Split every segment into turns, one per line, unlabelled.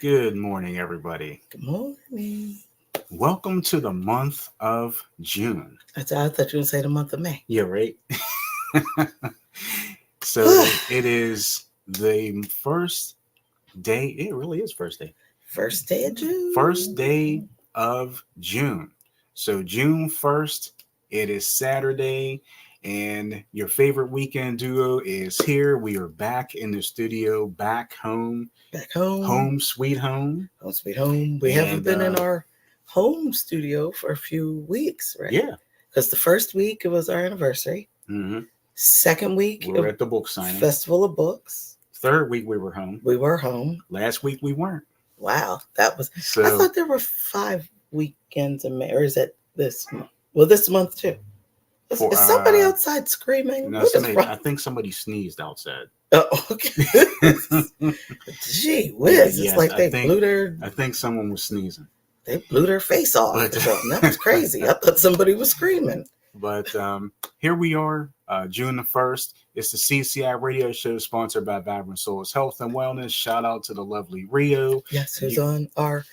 Good morning, everybody.
Good morning.
Welcome to the month of June.
I thought you were going to say the month of May.
Yeah, right. So it is the first day. It really is first day.
First day of June.
First day of June. So June 1st, it is Saturday, and your favorite weekend duo is here. We are back in the studio, back home.
Back home.
Home sweet home.
Home sweet home. We haven't been in our home studio for a few weeks, right?
Yeah.
Because the first week, it was our anniversary.
Mm-hmm.
Second week,
we were at the book signing.
Festival of Books.
Third week, we were home.
We were home.
Last week, we weren't.
Wow. That was...
So,
I thought there were 5 weekends in May. Or is it this month? Well, this month, too. Is somebody outside screaming?
No, I think somebody sneezed outside.
Oh, okay. Gee whiz. It's like they blew their...
I think someone was sneezing.
They blew their face off. That was crazy. I thought somebody was screaming.
But here we are, June the 1st. It's the CCI radio show sponsored by Vibrant Souls Health and Wellness. Shout out to the lovely Rio.
Yes, who's on our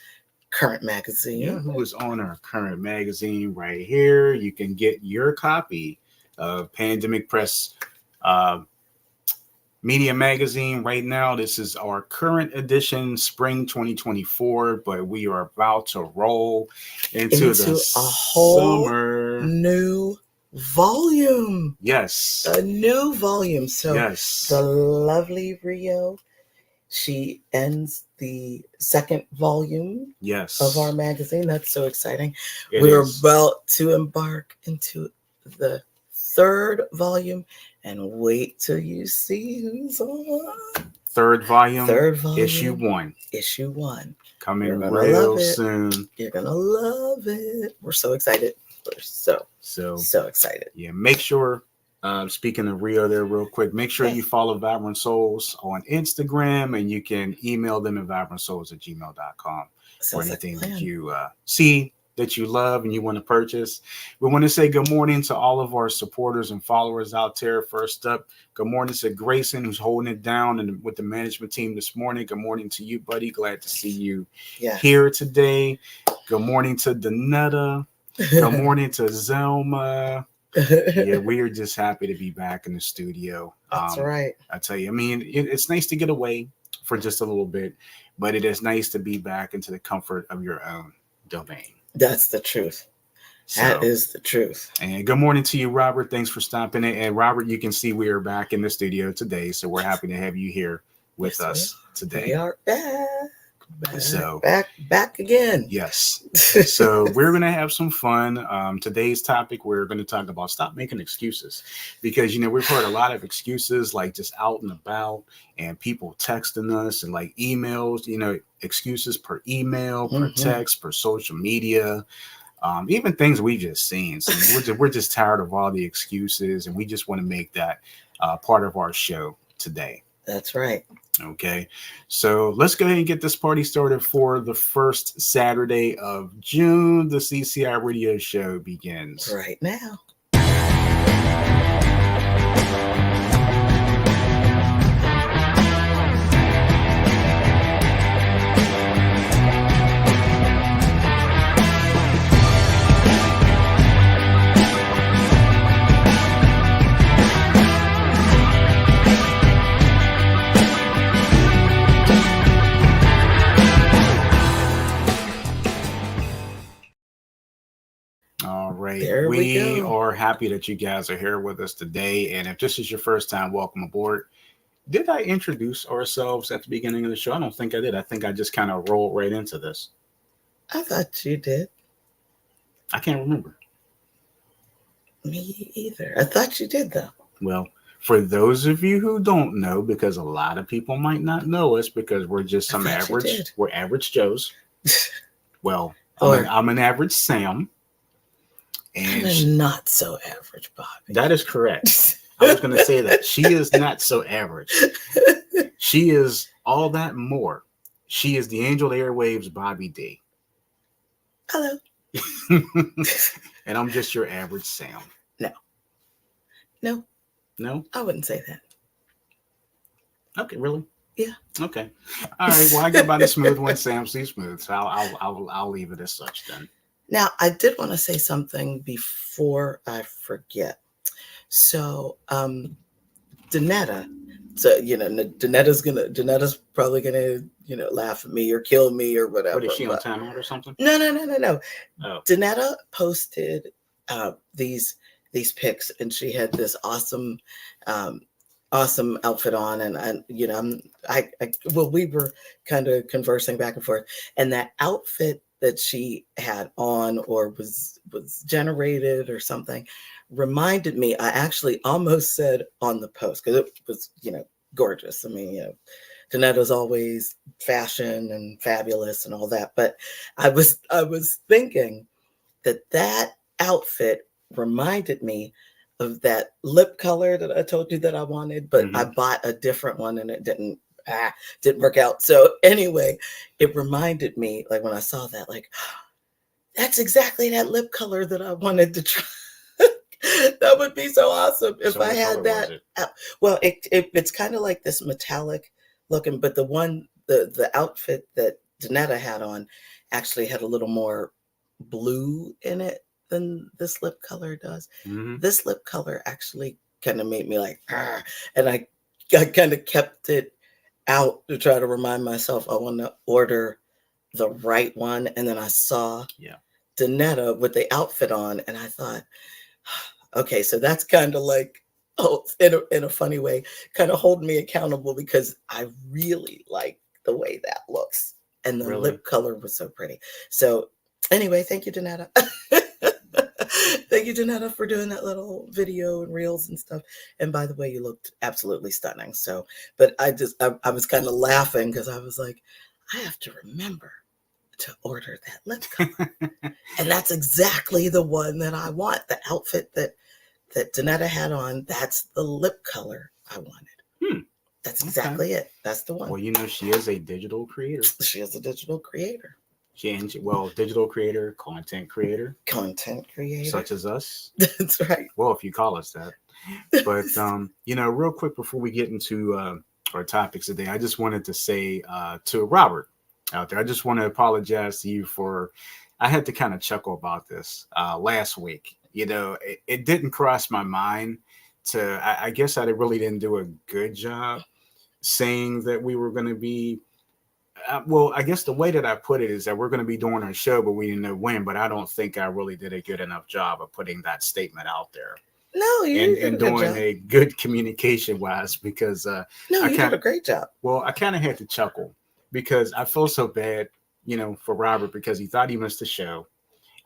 current magazine.
Yeah, who is on our current magazine right here. You can get your copy of Pandemic Press Media Magazine right now. This is our current edition, spring 2024, but we are about to roll into the
a whole
summer
new volume.
Yes.
A new volume. So
yes.
The lovely Rio, she ends the second volume of our magazine. That's so exciting. We're about to embark into the third volume, and wait till you see who's on.
Third volume. Issue 1.
Issue 1.
Coming real soon.
You're gonna love it. We're so excited. We're so excited.
Yeah, make sure, speaking of Rio there real quick, make sure you follow Vibrant Souls on Instagram, and you can email them at vibrantsouls@gmail.com for anything that you see that you love and you want to purchase. We want to say good morning to all of our supporters and followers out there. First up, good morning to Grayson, who's holding it down and with the management team this morning. Good morning to you, buddy. Glad to see you here today. Good morning to Danetta. Good morning to Zelma. Yeah, we are just happy to be back in the studio.
That's right.
I tell you, I mean, it's nice to get away for just a little bit, but it is nice to be back into the comfort of your own domain.
That's the truth. That is the truth.
And good morning to you, Robert. Thanks for stopping in. And Robert, you can see we are back in the studio today, so we're happy to have you here with us today.
We are back again.
Yes. So we're going to have some fun. Today's topic, we're going to talk about stop making excuses, because, we've heard a lot of excuses, like just out and about, and people texting us and like emails, excuses per email, per text, per social media, even things we've just seen. So we're just tired of all the excuses, and we just want to make that part of our show today.
That's right.
Okay, so let's go ahead and get this party started for the first Saturday of June. The CCI radio show begins
right now.
We are happy that you guys are here with us today. And if this is your first time, welcome aboard. Did I introduce ourselves at the beginning of the show? I don't think I did. I think I just kind of rolled right into this.
I thought you did.
I can't remember.
Me either. I thought you did, though.
Well, for those of you who don't know, because a lot of people might not know us, because we're just we're average Joes. Well, I'm an average Sam.
And I'm not so average, Bobby.
That is correct. I was going to say that. She is not so average. She is all that more. She is the angel airwaves Bobby D.
Hello.
And I'm just your average Sam.
No.
No?
I wouldn't say that.
Okay, really?
Yeah.
Okay. All right. Well, I go by the smooth one, Sam C. Smooth. So I'll leave it as such then.
Now, I did want to say something before I forget. So, Danetta. So, Danetta's probably gonna, laugh at me or kill me or whatever.
What, is she on timeout or something?
No.
Oh.
Danetta posted these pics, and she had this awesome outfit on, and we were kind of conversing back and forth, and that outfit that she had on or was generated or something reminded me. I actually almost said on the post, because it was gorgeous. I mean, Danetta's always fashion and fabulous and all that, but I was thinking that outfit reminded me of that lip color that I told you that I wanted, but I bought a different one and it didn't work out. So anyway, it reminded me, like when I saw that, like, that's exactly that lip color that I wanted to try. That would be so awesome if I had that. Well, it's kind of like this metallic looking, but the outfit that Danetta had on actually had a little more blue in it than this lip color does. This lip color actually kind of made me like, and I kind of kept it out to try to remind myself I want to order the right one. And then I saw Danetta with the outfit on, and I thought, okay, so that's kind of like, in a funny way, kind of holding me accountable, because I really like the way that looks, and the lip color was so pretty. So anyway, thank you, Danetta. Thank you, Danetta, for doing that little video and reels and stuff. And by the way, you looked absolutely stunning. So, but I was kind of laughing because I was like, I have to remember to order that lip color. And that's exactly the one that I want. The outfit that Danetta had on, that's the lip color I wanted. That's exactly it. That's the one.
Well, she is a digital creator.
She is a digital creator.
Digital creator, content creator. Such as us.
That's right.
Well, if you call us that. But, real quick before we get into our topics today, I just wanted to say to Robert out there, I just want to apologize to you for, I had to kind of chuckle about this last week. It didn't cross my mind I guess I really didn't do a good job saying that we were going to be, well, I guess the way that I put it is that we're going to be doing our show, but we didn't know when. But I don't think I really did a good enough job of putting that statement out there.
No, you did
and doing a good communication wise, because
you did a great job.
Well, I kind of had to chuckle because I feel so bad, for Robert, because he thought he missed the show.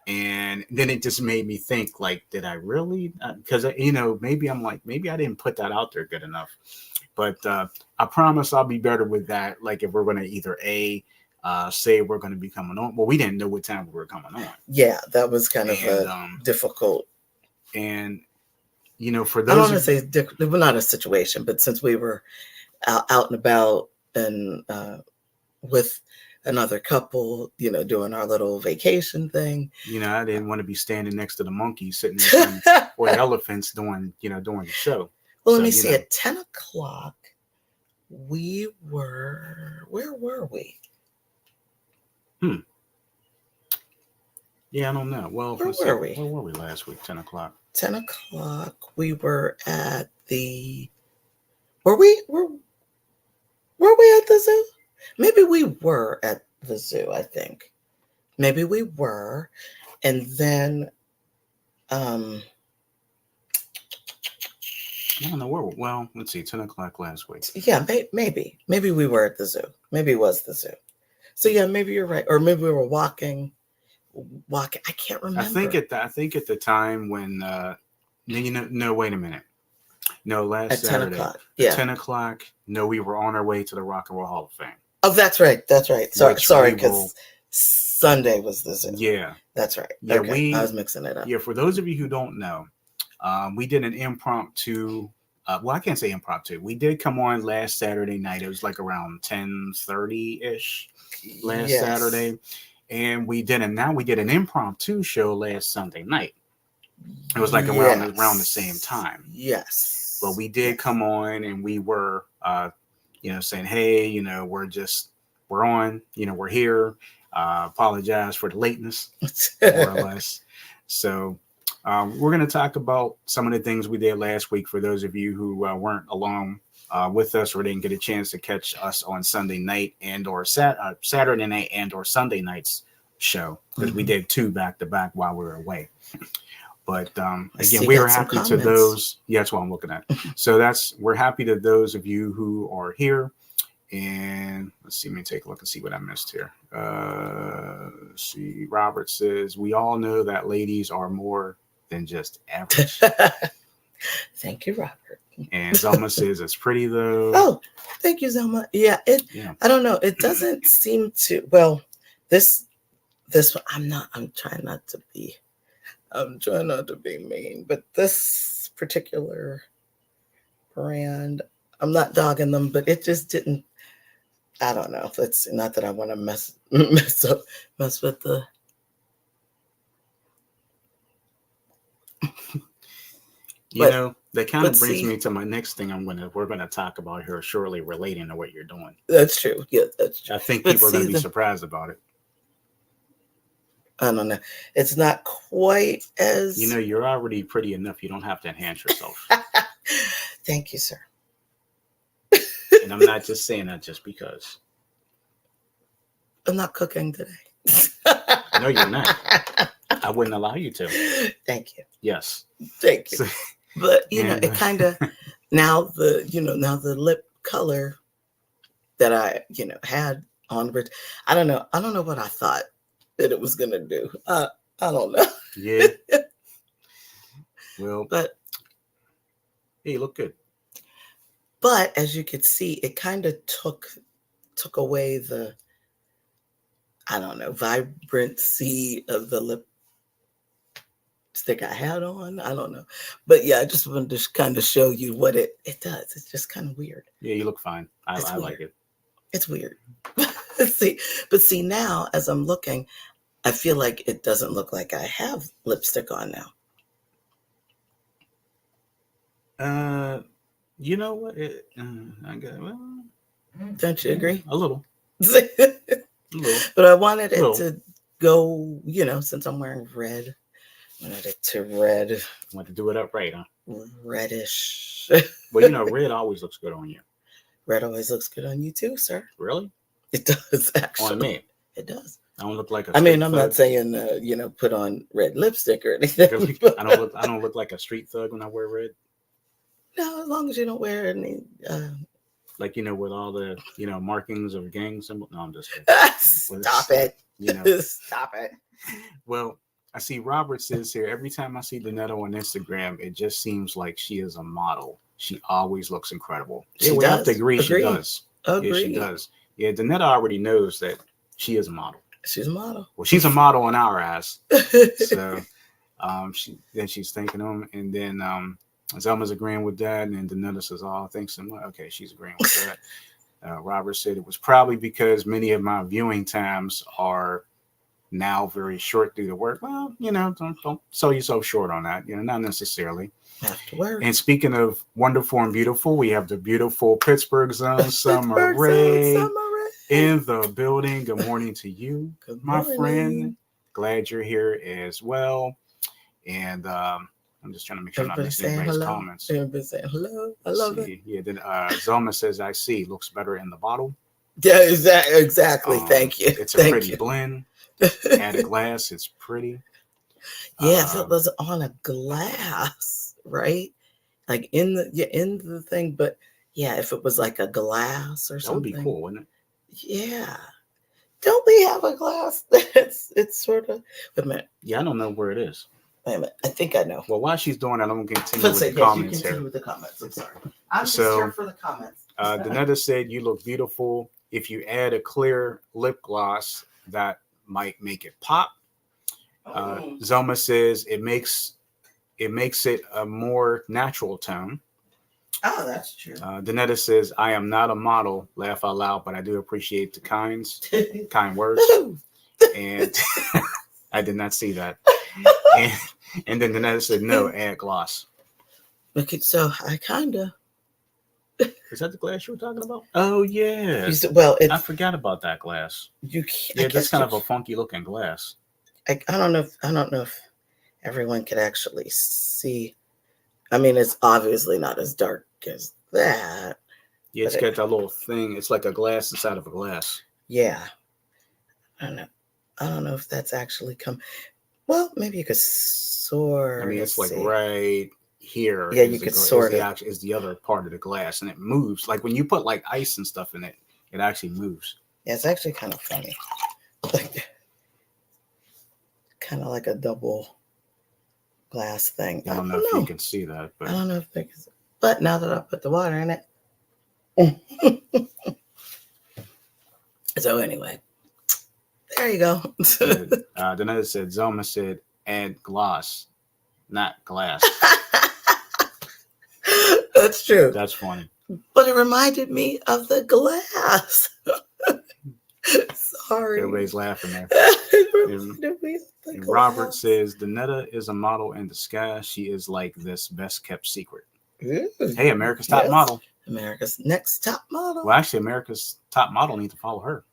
And then it just made me think, like, did I really? Because, maybe I didn't put that out there good enough. But I promise I'll be better with that. Like, if we're going to either say we're going to be coming on. Well, we didn't know what time we were coming on.
Yeah, that was kind of difficult.
And, for those,
I don't want to say well, not a situation, but since we were out and about and with another couple, doing our little vacation thing.
I didn't want to be standing next to the monkeys sitting there or the elephants during the show.
Well, let me see. At 10 o'clock, where were we?
Yeah, I don't know. Well,
where were we?
Where were we last week? 10 o'clock.
10 o'clock, we were at the. Were we at the zoo? Maybe we were at the zoo, I think. Maybe we were. And then
I don't know where. Well, let's see, 10 o'clock last week.
Yeah, maybe we were at the zoo. Maybe it was the zoo. So yeah, maybe you're right. Or maybe we were walking. I can't remember.
I think at the time when no, wait a minute. No, last
at
Saturday.
10 o'clock. Yeah.
10 o'clock. No, we were on our way to the Rock and Roll Hall of Fame.
Oh, that's right. Sorry, because Sunday was the zoo.
Yeah.
That's right.
Yeah,
okay. I was mixing it up.
Yeah, for those of you who don't know, we did an impromptu. Well, I can't say impromptu. We did come on last Saturday night. It was like around 10:30-ish last Saturday. And we did an impromptu show last Sunday night. It was like around the same time.
Yes.
But we did come on, and we were, saying, hey, we're on, we're here. Apologize for the lateness, more or less. So we're going to talk about some of the things we did last week for those of you who weren't along with us or didn't get a chance to catch us on Sunday night and or Saturday night and or Sunday night's show, because we did 2 back to back while we were away. But again, we are happy to those. Yeah, that's what I'm looking at. So we're happy to those of you who are here. And let's see, let me take a look and see what I missed here. Let's see, Robert says, we all know that ladies are more than just average.
Thank you, Robert.
And Zelma says, it's pretty though.
Oh, thank you, Zelma. Yeah, I don't know. It doesn't seem to, well, this one, I'm trying not to be mean, but this particular brand, I'm not dogging them, but it just didn't, I don't know. It's not that I want to mess with the.
That kind of brings me to my next thing we're gonna talk about here, surely relating to what you're doing.
That's true. Yeah, that's true.
I think people are gonna be surprised about it.
I don't know. It's not quite as.
You're already pretty enough. You don't have to enhance yourself.
Thank you, sir.
And I'm not just saying that just because.
I'm not cooking today.
No, you're not. I wouldn't allow you to.
Thank you.
Yes.
Thank you. But it kind of now the lip color that I had on. I don't know what I thought that it was gonna do. I don't know.
Yeah. Well,
but
hey, you look good.
But as you could see, it kind of took away the, I don't know, vibrancy of the lipstick I had on. I don't know. But yeah, I just wanted to kind of show you what it does. It's just kind of weird.
Yeah, you look fine. I like it.
It's weird. see, now as I'm looking, I feel like it doesn't look like I have lipstick on now.
You know what?
Don't you agree?
A little.
But I wanted it to go, since I'm wearing red, I wanted it to red.
Want to do it up right, huh?
Reddish.
Well, red always looks good on you.
Red always looks good on you too, sir.
Really?
It does, actually.
On me?
It does.
I don't look like
I'm not saying, put on red lipstick or anything.
Really? I don't look like a street thug when I wear red.
No, as long as you don't wear any.
With all the, markings of gang symbol. No, I'm just kidding.
Stop it. Stop it.
Well, I see Robert says here, every time I see Donetta on Instagram, it just seems like she is a model. She always looks incredible. We have to agree. She does.
Agreed.
Yeah, she does. Yeah, Donetta already knows that she is a model.
She's a model.
Well, she's a model in our eyes. So she's thanking him, and then Zelma's agreeing with that, and then Donetta says, "Oh, thanks so much." Okay, she's agreeing with that. Robert said it was probably because many of my viewing times are now very short due to work. Well, don't sell yourself short on that. Not necessarily.
After work.
And speaking of wonderful and beautiful, we have the beautiful Pittsburgh Zone Summer Rae in the building. Good morning to you, my friend. Glad you're here as well. And I'm just trying to make sure I'm not missing anybody's comments.
Everybody saying hello. I love it.
Yeah, then Zelma says, I see. Looks better in the bottle.
Yeah, exactly. Thank you.
It's a pretty blend. At a glass, it's pretty.
Yeah, if it was on a glass, right? Like in the thing, but yeah, if it was like a glass or something.
That would be cool, wouldn't it?
Yeah. Don't we have a glass that's it's sort of wait a minute.
Yeah, I don't know where it is.
Wait a minute. I think I know.
Well, while she's doing that, I'm going to continue with the comments here.
With the comments. I'm sorry. I'm just here for the comments.
Donetta said, you look beautiful. If you add a clear lip gloss, that might make it pop. Zelma says it makes it a more natural tone.
Oh, that's true.
Donetta says, I am not a model, laugh out loud, but I do appreciate the kind words. And I did not see that. And then Donetta said, no, add gloss.
Okay, so I kind of
Is that the glass you were talking about? Oh yeah. I forgot about that glass. That's kind of a funky looking glass.
I don't know if everyone could actually see. I mean, it's obviously not as dark as that.
Yeah, it's got that little thing. It's like a glass inside of a glass.
Yeah. I don't know if that's actually come. Well, maybe you could sort.
I mean, it's like right here.
Yeah, you could sort
it. Is the other part of the glass, and it moves. Like when you put like ice and stuff in it, it actually moves.
Yeah, it's actually kind of funny. Like, kind of like a double glass thing.
I don't know if you can see that, but
I don't know if they can. But now that I put the water in it. So anyway, there you go.
The note said, Zelma said, add gloss, not glass.
That's true.
That's funny.
But it reminded me of the glass. Sorry.
Everybody's laughing there. And Robert says, Danetta is a model in disguise. She is like this best kept secret. Ooh, hey, America's top model.
America's next top model.
Well, actually, America's top model needs to follow her.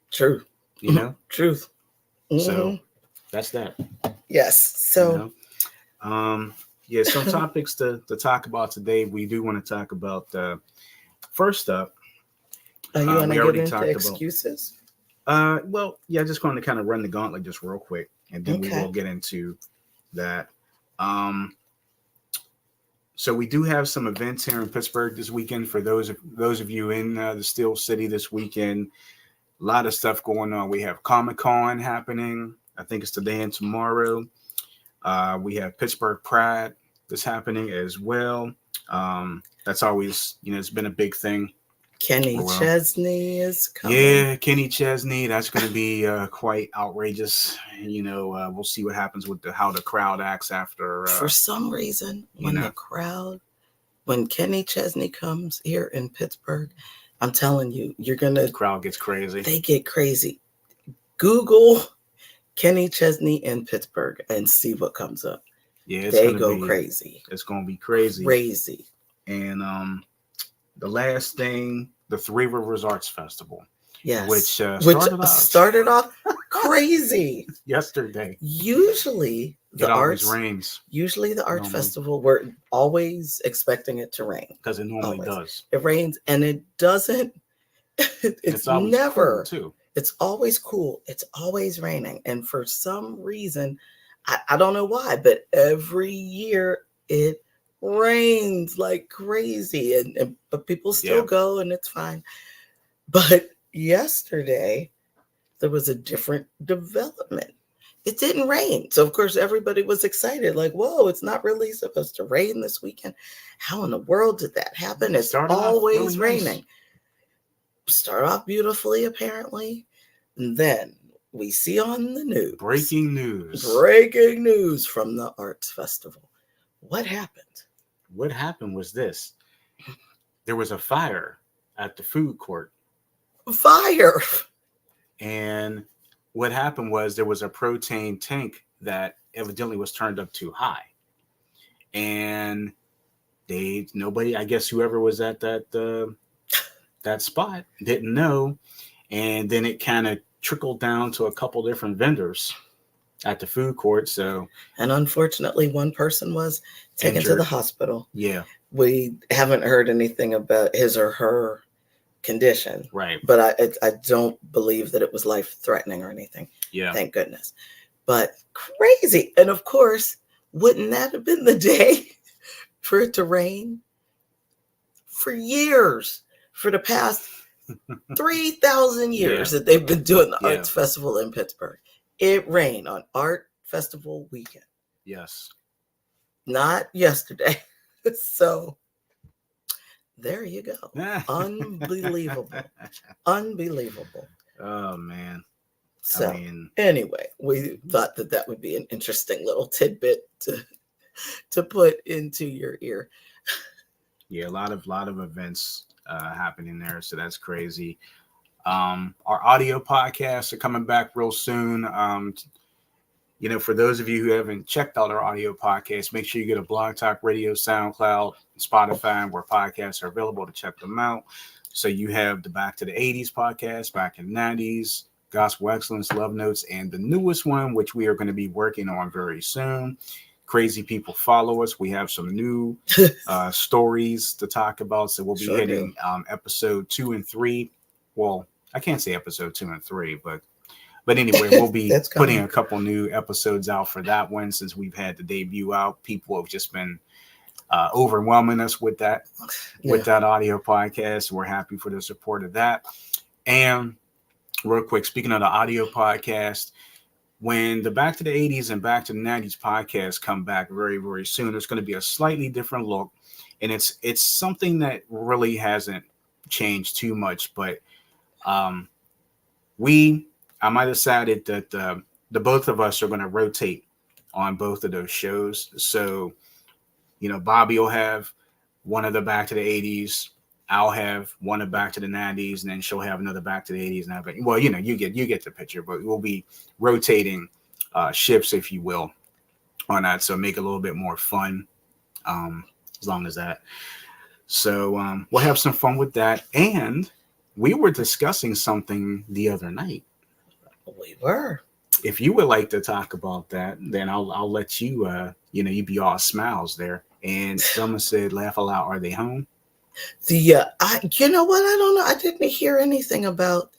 True.
You know?
Truth. Mm-hmm.
So that's that.
Yes. So,
some topics to talk about today. We do want to talk about first up.
You want to get into excuses?
Just going to kind of run the gauntlet just real quick, and then we will get into that. So we do have some events here in Pittsburgh this weekend for those of you in the Steel City this weekend. A lot of stuff going on. We have Comic-Con happening. I think it's today and tomorrow. We have Pittsburgh Pride that's happening as well. That's always, it's been a big thing.
Kenny Chesney is coming.
Yeah, Kenny Chesney. That's going to be quite outrageous. We'll see what happens with how the crowd acts after.
For some reason, when Kenny Chesney comes here in Pittsburgh, I'm telling you, the
crowd gets crazy.
They get crazy. Google Kenny Chesney in Pittsburgh and see what comes up.
Yeah,
they go crazy.
It's going to be crazy.
Crazy.
And the last thing, the Three Rivers Arts Festival.
Yes.
Which
started off crazy
yesterday.
Usually the arts
normally.
festival, we're always expecting it to rain.
Because it normally does.
It rains and it doesn't. It's never.
Cool too.
It's always cool. It's always raining. And for some reason, I don't know why, but every year it rains like crazy. But people still go and it's fine. But yesterday, there was a different development. It didn't rain. So, of course, everybody was excited. Like, whoa, it's not really supposed to rain this weekend. How in the world did that happen? It's always raining. Nice. Start off beautifully, apparently. And then we see on the news.
Breaking news
from the Arts Festival. What happened?
What happened was this. There was a fire at the food court.
Fire!
And what happened was there was a propane tank that evidently was turned up too high. And nobody, I guess whoever was at that spot didn't know. And then it kind of trickled down to a couple different vendors at the food court.
And unfortunately, one person was taken to the hospital.
Yeah.
We haven't heard anything about his or her condition.
Right.
But I don't believe that it was life-threatening or anything.
Yeah.
Thank goodness. But crazy. And of course, wouldn't that have been the day for it to rain? For years. For the past 3,000 years that they've been doing the Arts Festival in Pittsburgh. It rained on Art Festival weekend.
Yes.
Not yesterday. So there you go. Unbelievable. Unbelievable.
Oh, man.
So anyway, we thought that would be an interesting little tidbit to put into your ear.
Yeah, a lot of events happening there. So that's crazy. Our audio podcasts are coming back real soon. For those of you who haven't checked out our audio podcast, make sure you go to Blog Talk Radio, SoundCloud, Spotify, where podcasts are available to check them out. So you have the Back to the 80s podcast, Back in the 90s, Gospel Excellence, Love Notes, and the newest one, which we are going to be working on very soon, Crazy People Follow Us. We have some new stories to talk about. So we'll be hitting episode 2 and 3. Well, I can't say episode 2 and 3, but anyway, we'll be putting a couple new episodes out for that one. Since we've had the debut out, people have just been overwhelming us with that audio podcast. We're happy for the support of that. And real quick, speaking of the audio podcast, when the Back to the 80s and Back to the 90s podcast come back very, very soon, there's going to be a slightly different look. And it's something that really hasn't changed too much. But I might have decided that the both of us are going to rotate on both of those shows. So, Bobby will have one of the Back to the 80s. I'll have one of Back to the 90s, and then she'll have another Back to the 80s. And you get the picture, but we'll be rotating shifts, if you will, on that. So make it a little bit more fun, as long as that. So we'll have some fun with that. And we were discussing something the other night.
We were.
If you would like to talk about that, then I'll let you, you be all smiles there. And someone said, laugh aloud, are they home?
You know what? I don't know. I didn't hear anything about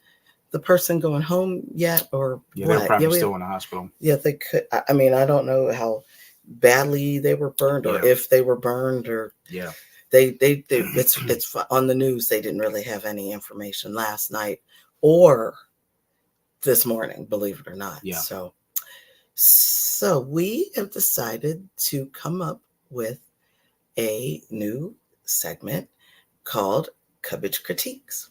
the person going home yet, or
they're probably still in the hospital.
Yeah, they could. I mean, I don't know how badly they were burned, or if they were burned, or they it's on the news. They didn't really have any information last night or this morning, believe it or not.
Yeah.
So we have decided to come up with a new segment called Cubbage Critiques.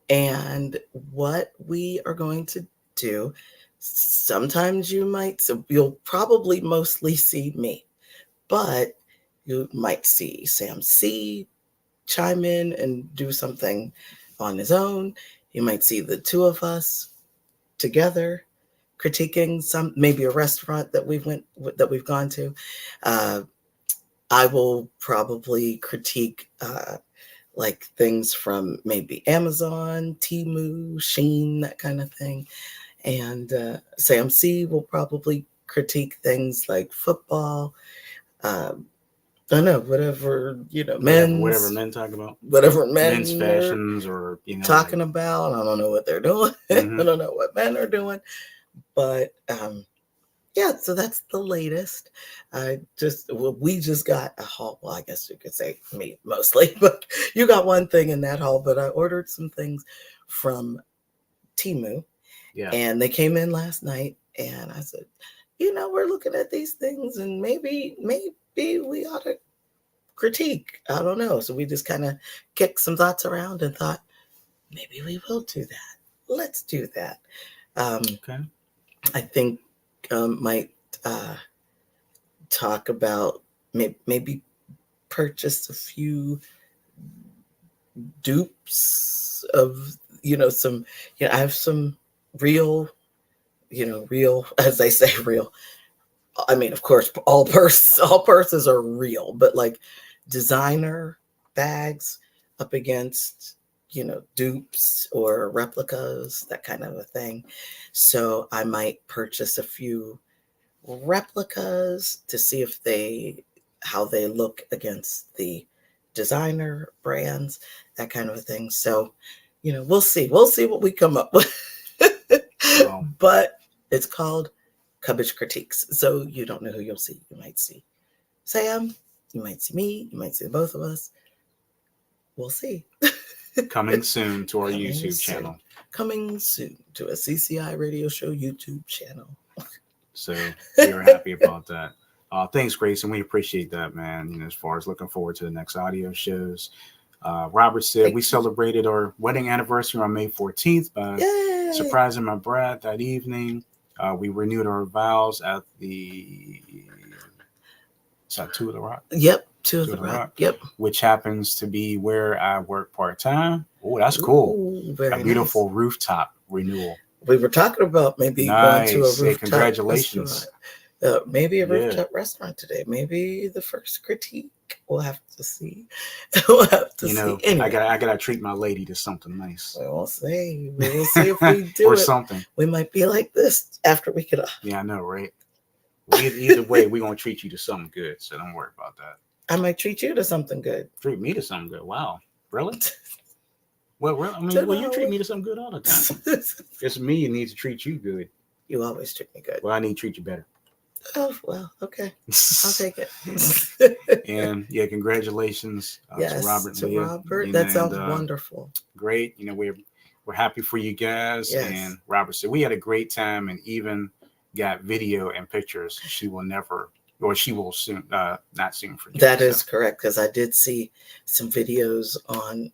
And what we are going to do, sometimes you'll probably mostly see me, but you might see Sam C chime in and do something on his own. You might see the two of us together critiquing maybe a restaurant that we've gone to. I will probably critique like things from maybe Amazon, Temu, Shein, that kind of thing. And Sam C will probably critique things like football. I don't know, whatever,
whatever men talk about.
Whatever
men's fashions or,
talking about. I don't know what they're doing.
Mm-hmm.
I don't know what men are doing. But so that's the latest. We just got a haul. Well, I guess you could say me mostly, but you got one thing in that haul. But I ordered some things from Temu, and they came in last night. And I said, we're looking at these things, and maybe we ought to critique. I don't know. So we just kind of kicked some thoughts around and thought, maybe we will do that. Let's do that.
Okay.
I think might talk about maybe purchase a few dupes of some. I have some real, as they say, real. I mean, of course, all purses are real, but like designer bags up against dupes or replicas, that kind of a thing. So I might purchase a few replicas to see how they look against the designer brands, that kind of a thing. So, we'll see what we come up with. Wow. But it's called Cubbage Critiques. So you don't know who you'll see. You might see Sam, you might see me, you might see both of us. We'll see.
Coming soon to our YouTube channel.
Coming soon to a CCI radio show YouTube channel.
So we are happy about that. Thanks, Grace, and we appreciate that, man. As far as looking forward to the next audio shows. Robert said we celebrated our wedding anniversary on May 14th by surprising my bride that evening. We renewed our vows at the 2 of the Rock.
Yep. Two of the Rock. Yep.
Which happens to be where I work part-time. Oh, that's cool.
Ooh, very
a beautiful rooftop renewal.
We were talking about maybe going to a rooftop
congratulations.
Restaurant. Maybe a rooftop restaurant today. Maybe the first critique. We'll have to see. We'll have to see. Anyway.
I gotta treat my lady to something nice.
We'll see. We will see if we do
or
it.
something.
We might be like this after we get off.
Yeah, I know, right? Either way, we're gonna treat you to something good. So don't worry about that.
I might treat you to something good.
Treat me to something good. Wow, really? Well, I mean, you treat me to something good all the time. It's me who needs to treat you good.
You always treat me good.
Well, I need to treat you better.
Oh, well, okay. I'll take it.
And yeah, congratulations
to Robert. To Robert, that sounds wonderful.
Great. We're happy for you guys. Yes. And Robert said we had a great time and even got video and pictures. She will soon, not soon forget.
That is correct, because I did see some videos on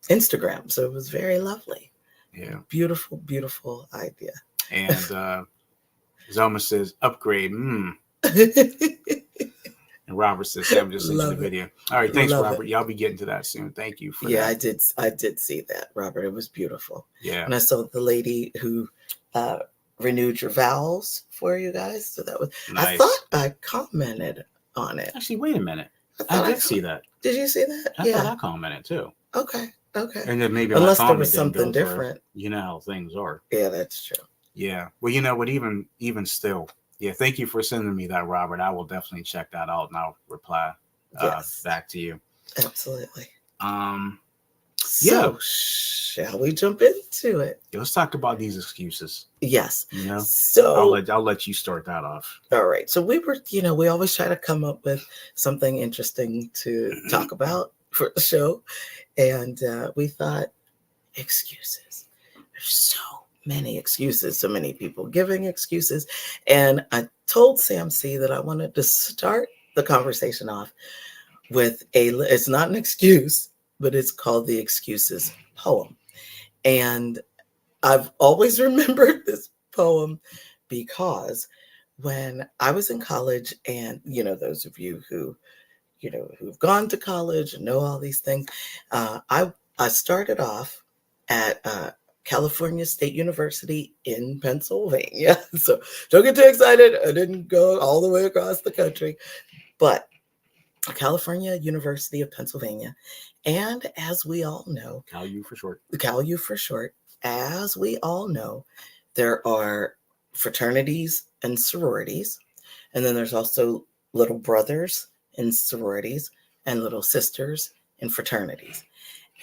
Instagram, so it was very lovely.
Yeah,
beautiful, beautiful idea.
And Zelma says upgrade. And Robert says, "Sam just sent you the video." All right, thanks, Robert. Y'all be getting to that soon. Thank you for that.
I did see that, Robert. It was beautiful.
Yeah,
and I saw the lady who renewed your vows for you guys. So that was nice. I thought I commented on it.
Actually, wait a minute. I did see that.
Did you see that?
I thought I commented too.
Okay.
And then maybe
unless there was something different.
You know how things are.
Yeah, that's true.
Yeah. Well, you know what? Even still, yeah. Thank you for sending me that, Robert. I will definitely check that out and I'll reply back to you.
Absolutely.
So,
shall we jump into it?
Let's talk about these excuses.
Yes.
So I'll let you start that off.
All right. So we always try to come up with something interesting to talk about for the show. And we thought, excuses. There's so many excuses, so many people giving excuses. And I told Sam C that I wanted to start the conversation off with it's not an excuse, but it's called the Excuses poem. And I've always remembered this poem because when I was in college, and, those of you who, who've gone to college and know all these things, I started off at California State University in Pennsylvania. So don't get too excited. I didn't go all the way across the country, but California University of Pennsylvania. And as we all know,
CalU for short.
As we all know, there are fraternities and sororities. And then there's also little brothers in sororities and little sisters in fraternities.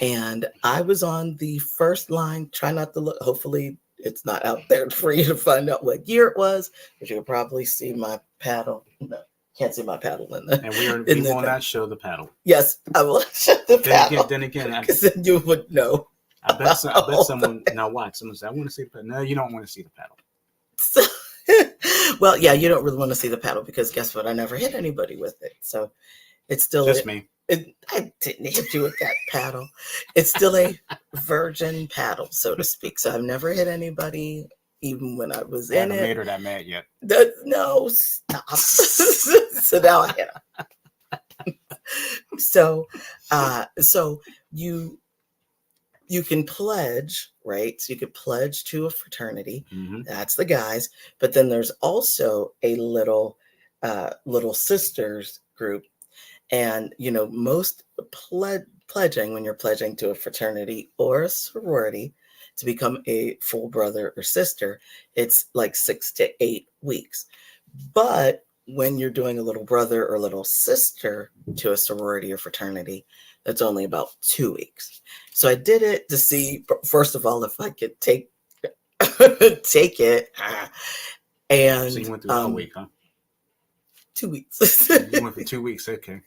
And I was on the first line. Try not to look. Hopefully it's not out there for you to find out what year it was, but you can probably see my paddle. No, can't see my paddle in there.
And we will not show the paddle.
Yes, I will show the paddle.
Then again,
because then you would know.
I bet someone, now watch, someone said, I want to see the paddle. No, you don't want to see the paddle.
So, well, yeah, you don't really want to see the paddle because guess what? I never hit anybody with it. So it's still
just me.
I didn't hit you with that paddle. It's still a virgin paddle, so to speak. So I've never hit anybody, even when I was in it. I haven't
made her that mad yet.
No, stop. So now I hit her. So you can pledge, right? So you could pledge to a fraternity. Mm-hmm. That's the guys. But then there's also a little sisters group. And, most pledging, when you're pledging to a fraternity or a sorority to become a full brother or sister, it's like 6 to 8 weeks. But when you're doing a little brother or little sister to a sorority or fraternity, that's only about 2 weeks. So I did it to see, first of all, if I could take it. And
so you went through a week, huh?
2 weeks.
You went for 2 weeks, okay.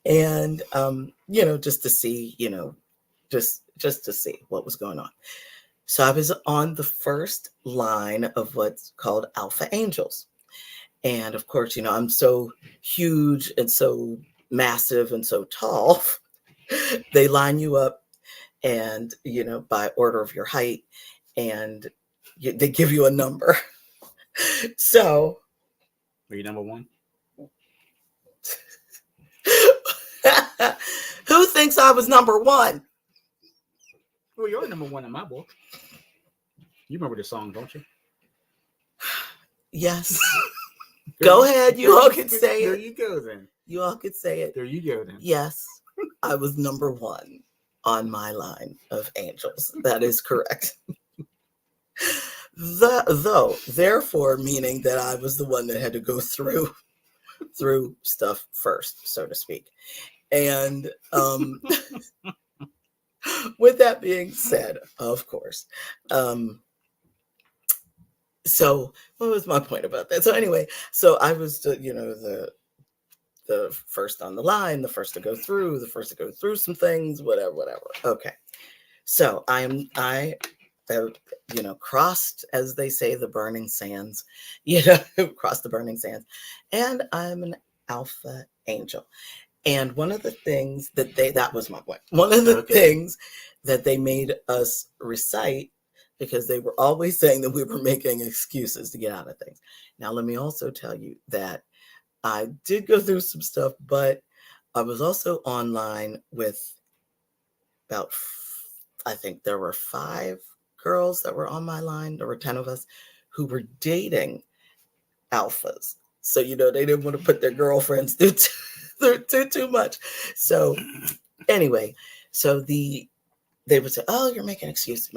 And just to see, just to see what was going on. So I was on the first line of what's called Alpha Angels. And of course, I'm so huge and so massive and so tall. They line you up and, by order of your height, and they give you a number. So.
Are you number one?
Who thinks I was number one?
Well, you're number one in my book. You remember the song, don't you?
Yes. Go ahead. You all can say it.
There you go then.
You all could say it.
There you go then.
Yes. I was number one on my line of angels. That is correct. Therefore, meaning that I was the one that had to go through stuff first, so to speak. And with that being said, of course, so what was my point about that? So anyway, so I was, the first on the line, the first to go through some things, whatever. Okay. So I crossed, as they say, the burning sands, crossed the burning sands, and I'm an alpha angel. And one of the things that was my point. One of the things that they made us recite, because they were always saying that we were making excuses to get out of things. Now, let me also tell you that I did go through some stuff, but I was also online with about, I think there were 5 girls that were on my line. There were 10 of us who were dating alphas. So, they didn't want to put their girlfriends through too much. So anyway, so they would say, oh, you're making excuses.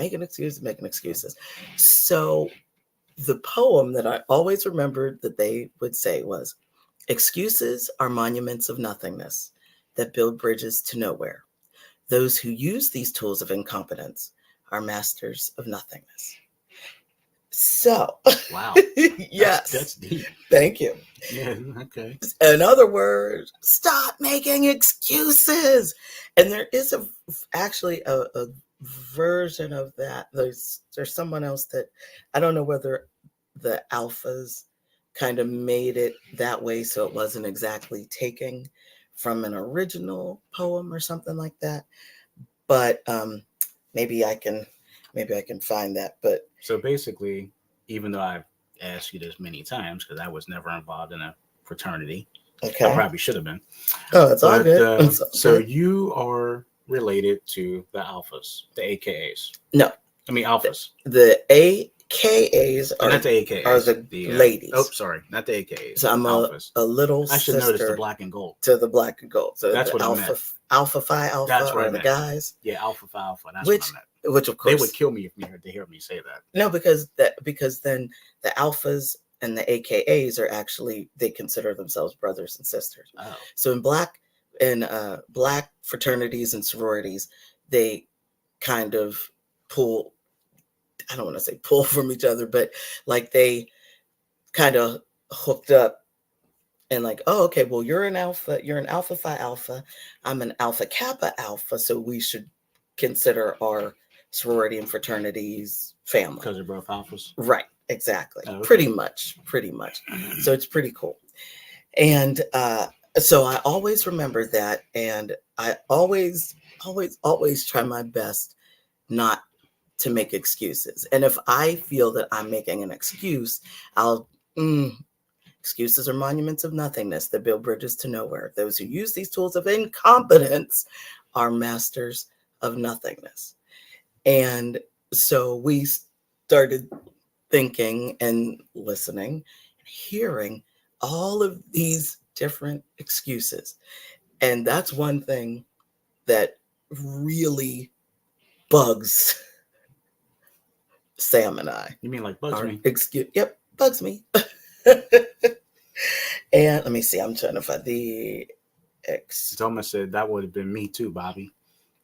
So the poem that I always remembered that they would say was, excuses are monuments of nothingness that build bridges to nowhere. Those who use these tools of incompetence are masters of nothingness. So,
wow.
Yes.
That's deep.
Thank you.
Yeah, okay.
In other words, stop making excuses. And there is actually a version of that. There's someone else that, I don't know whether the alphas kind of made it that way, so it wasn't exactly taking from an original poem or something like that. But maybe I can find that. But
so basically, even though I've asked you this many times, because I was never involved in a fraternity, I probably should have been.
Oh, that's all good.
So you are related to the alphas, the AKAs?
No,
I mean alphas.
The AKAs are
not the AKAs.
Are the ladies.
Oh, sorry, not the AKAs.
So I'm a little sister.
I should notice the black and gold.
To the black and gold. So
that's what I meant.
Alpha Phi Alpha. That's what I meant. The guys.
Yeah, Alpha Phi Alpha. That's what I meant.
Which of course
they would kill me if they hear me say that.
No, because then the alphas and the AKAs are actually, they consider themselves brothers and sisters.
Oh.
So in black fraternities and sororities, they kind of pull, I don't want to say pull from each other, but like they kind of hooked up and like, oh, okay, well, you're an Alpha Phi Alpha, I'm an Alpha Kappa Alpha, so we should consider our sorority and fraternities family.
Because they're both alphas?
Right, exactly. Oh, okay. Pretty much. So it's pretty cool. And so I always remember that, and I always try my best not to make excuses. And if I feel that I'm making an excuse, excuses are monuments of nothingness that build bridges to nowhere. Those who use these tools of incompetence are masters of nothingness. And so we started thinking and listening, hearing all of these different excuses. And that's one thing that really bugs Sam and I.
You mean like bugs me?
Yep, bugs me. And let me see, I'm trying to find the
Thelma said that would have been me too, Bobby.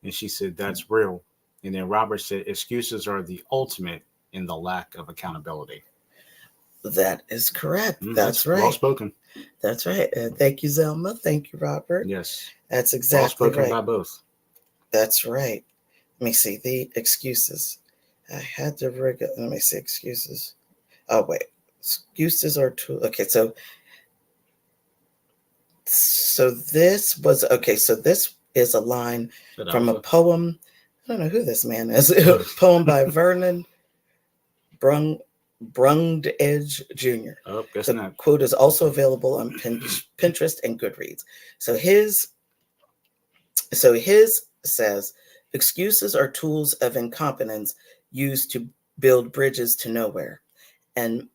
And she said, that's real. And then Robert said, excuses are the ultimate in the lack of accountability.
That is correct. That's right.
Well spoken.
That's right. Thank you, Zelma. Thank you, Robert.
Yes.
That's exactly
well spoken by both.
That's right. Let me see the excuses. I had to let me see excuses. Oh, wait. Excuses are too. Okay, so this was okay. So this is a line from a poem. I don't know who this man is. A poem by Vernon Brundage Jr.
Oh, guess
the
not.
Quote is also available on Pinterest and Goodreads. So his says, excuses are tools of incompetence used to build bridges to nowhere, and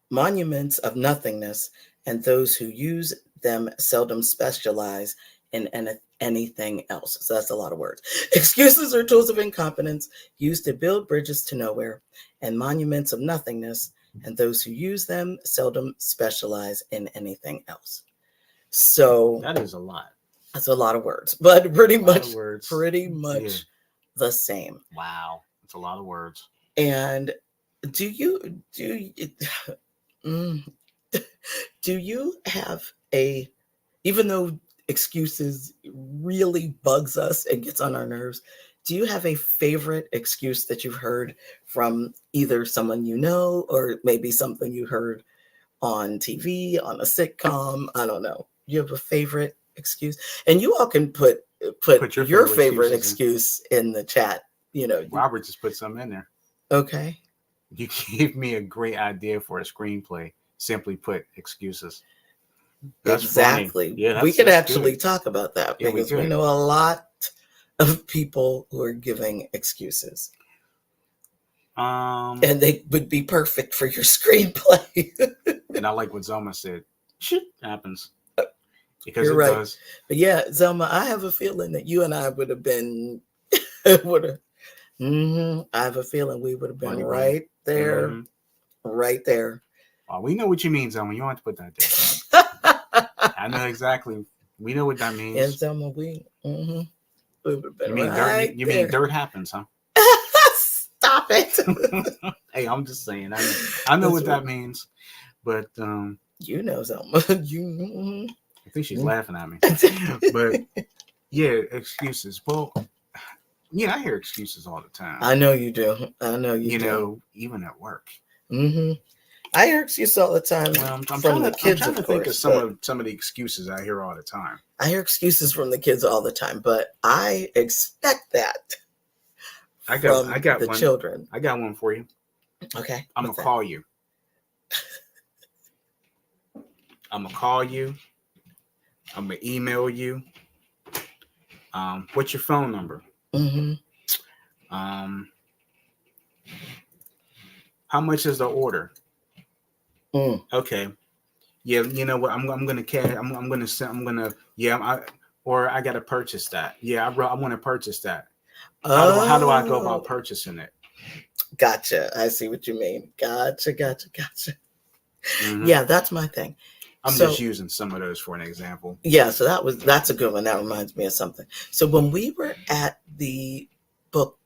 monuments of nothingness, and those who use them seldom specialize in anything else. So that's a lot of words. Excuses are tools of incompetence used to build bridges to nowhere, and monuments of nothingness, and those who use them seldom specialize in anything else. So
that is a lot.
That's a lot of words, but pretty much the same.
Wow, it's a lot of words.
And do you have even though excuses really bugs us and gets on our nerves, do you have a favorite excuse that you've heard from either someone you know, or maybe something you heard on TV, on a sitcom? I don't know. You have a favorite excuse? And you all can put your favorite excuse in the chat.
Robert just put some in there.
Okay.
You gave me a great idea for a screenplay. Simply put, excuses.
That's exactly. Funny. Yeah, we could actually good. Talk about that because we know a lot of people who are giving excuses. And they would be perfect for your screenplay.
And I like what Zelma said. Shit happens. Because
you're right. Does. But yeah, Zelma, I have a feeling that you and I would have been I have a feeling we would have been right there. Mm-hmm. Right there.
Oh, we know what you mean, Zelma. You don't have to put that there. I know exactly. We know what that means.
Yeah, Zelma, we would have been
you mean dirt happens, huh?
Stop it.
Hey, I'm just saying. I know what that means. But
you know, Zelma.
I think she's laughing at me. But yeah, excuses. Well, yeah, I hear excuses all the time.
I know you do. I know you do.
You know, even at work.
Mm-hmm. I hear excuses all the time.
Well, I'm trying to think of some of the excuses I hear all the time.
I hear excuses from the kids all the time, but I expect that. I got the children.
I got one for you.
Okay.
I'm gonna call you. I'm gonna call you. I'm gonna email you. What's your phone number?
Mm-hmm.
How much is the order? Okay. Yeah, you know what? I'm gonna cash. I'm gonna send. I'm gonna. Yeah. I gotta purchase that. Yeah, I want to purchase that. How do I go about purchasing it?
Gotcha. I see what you mean. Gotcha. Mm-hmm. Yeah, that's my thing.
I'm just using some of those for an example.
Yeah, so that's a good one. That reminds me of something. So when we were at the book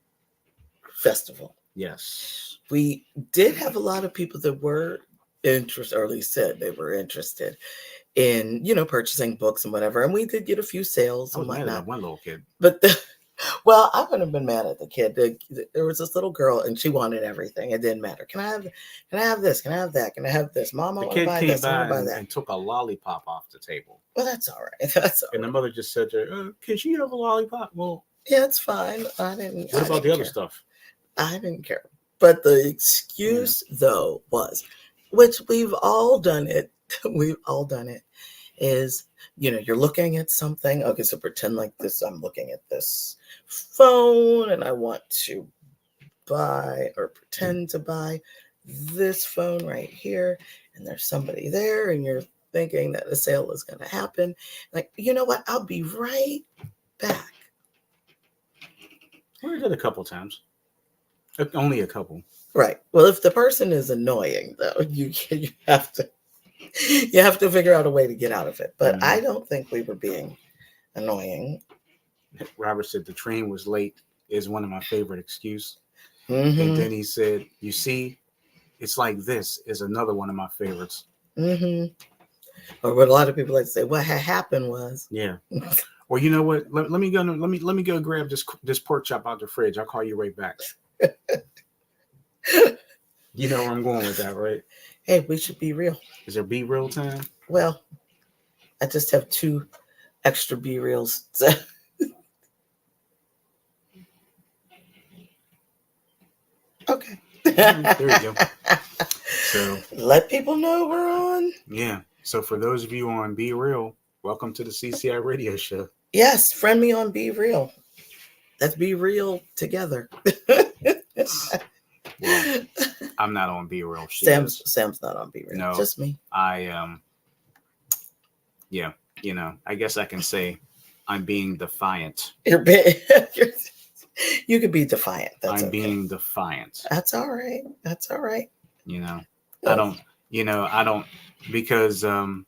festival,
yes,
we did have a lot of people that were interested, or at least said they were interested in, purchasing books and whatever. And we did get a few sales and whatnot.
Mad at that one little kid.
But well, I wouldn't have been mad at the kid. There was this little girl, and she wanted everything. It didn't matter. Can I have this? Can I have that? Can I have this? Mom, I want to buy this. I want to buy that.
And took a lollipop off the table.
Well, that's all right. That's all
and the mother just said to her, "Can she have a lollipop?" Well,
yeah, it's fine. I didn't.
What about the other stuff?
I didn't care. But the excuse, though, was, which we've all done it. We've all done it. Is, you're looking at something. Okay, so pretend like this. I'm looking at this phone and I want to buy or pretend to buy this phone right here. And there's somebody there and you're thinking that a sale is going to happen. Like, you know what? I'll be right back.
We did a couple times. Only a couple.
Right. Well, if the person is annoying, though, you have to figure out a way to get out of it. But I don't think we were being annoying.
Robert said the train was late is one of my favorite excuses.
Mm-hmm.
And then he said, you see, it's like this is another one of my favorites.
Mm-hmm. Or what a lot of people like to say, what had happened was.
Yeah. Or you know what? Let me go grab this pork chop out the fridge. I'll call you right back. You know where I'm going with that, right?
Hey, we should be real.
Is there be real time?
Well, I just have 2 extra be reals. Okay.
There you go. So
let people know we're on.
Yeah. So for those of you on Be Real, welcome to the CCI radio show.
Yes, friend me on Be Real. Let's be real together.
Well, I'm not on Be Real.
Sam's not on Be Real. No, just me.
Yeah, I guess I can say I'm being defiant.
You could be defiant. That's
I'm being defiant.
That's all right.
I don't, because, I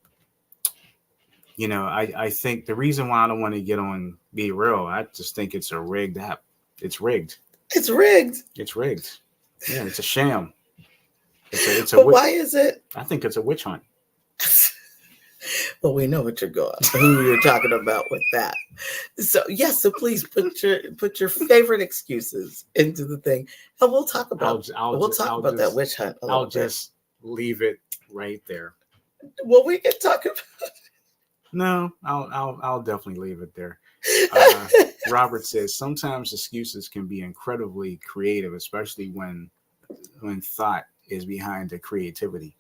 think the reason why I don't want to get on Be Real, I just think it's a rigged app. It's rigged.
It's rigged.
It's rigged. Yeah, it's a sham.
But why is it?
I think it's a witch hunt.
Well, we know what who you're talking about with that. So yes, so please put your favorite excuses into the thing, and we'll talk about that witch hunt.
I'll just leave it right there.
Well, we can talk about.
No, I'll definitely leave it there. Robert says sometimes excuses can be incredibly creative, especially when thought is behind the creativity.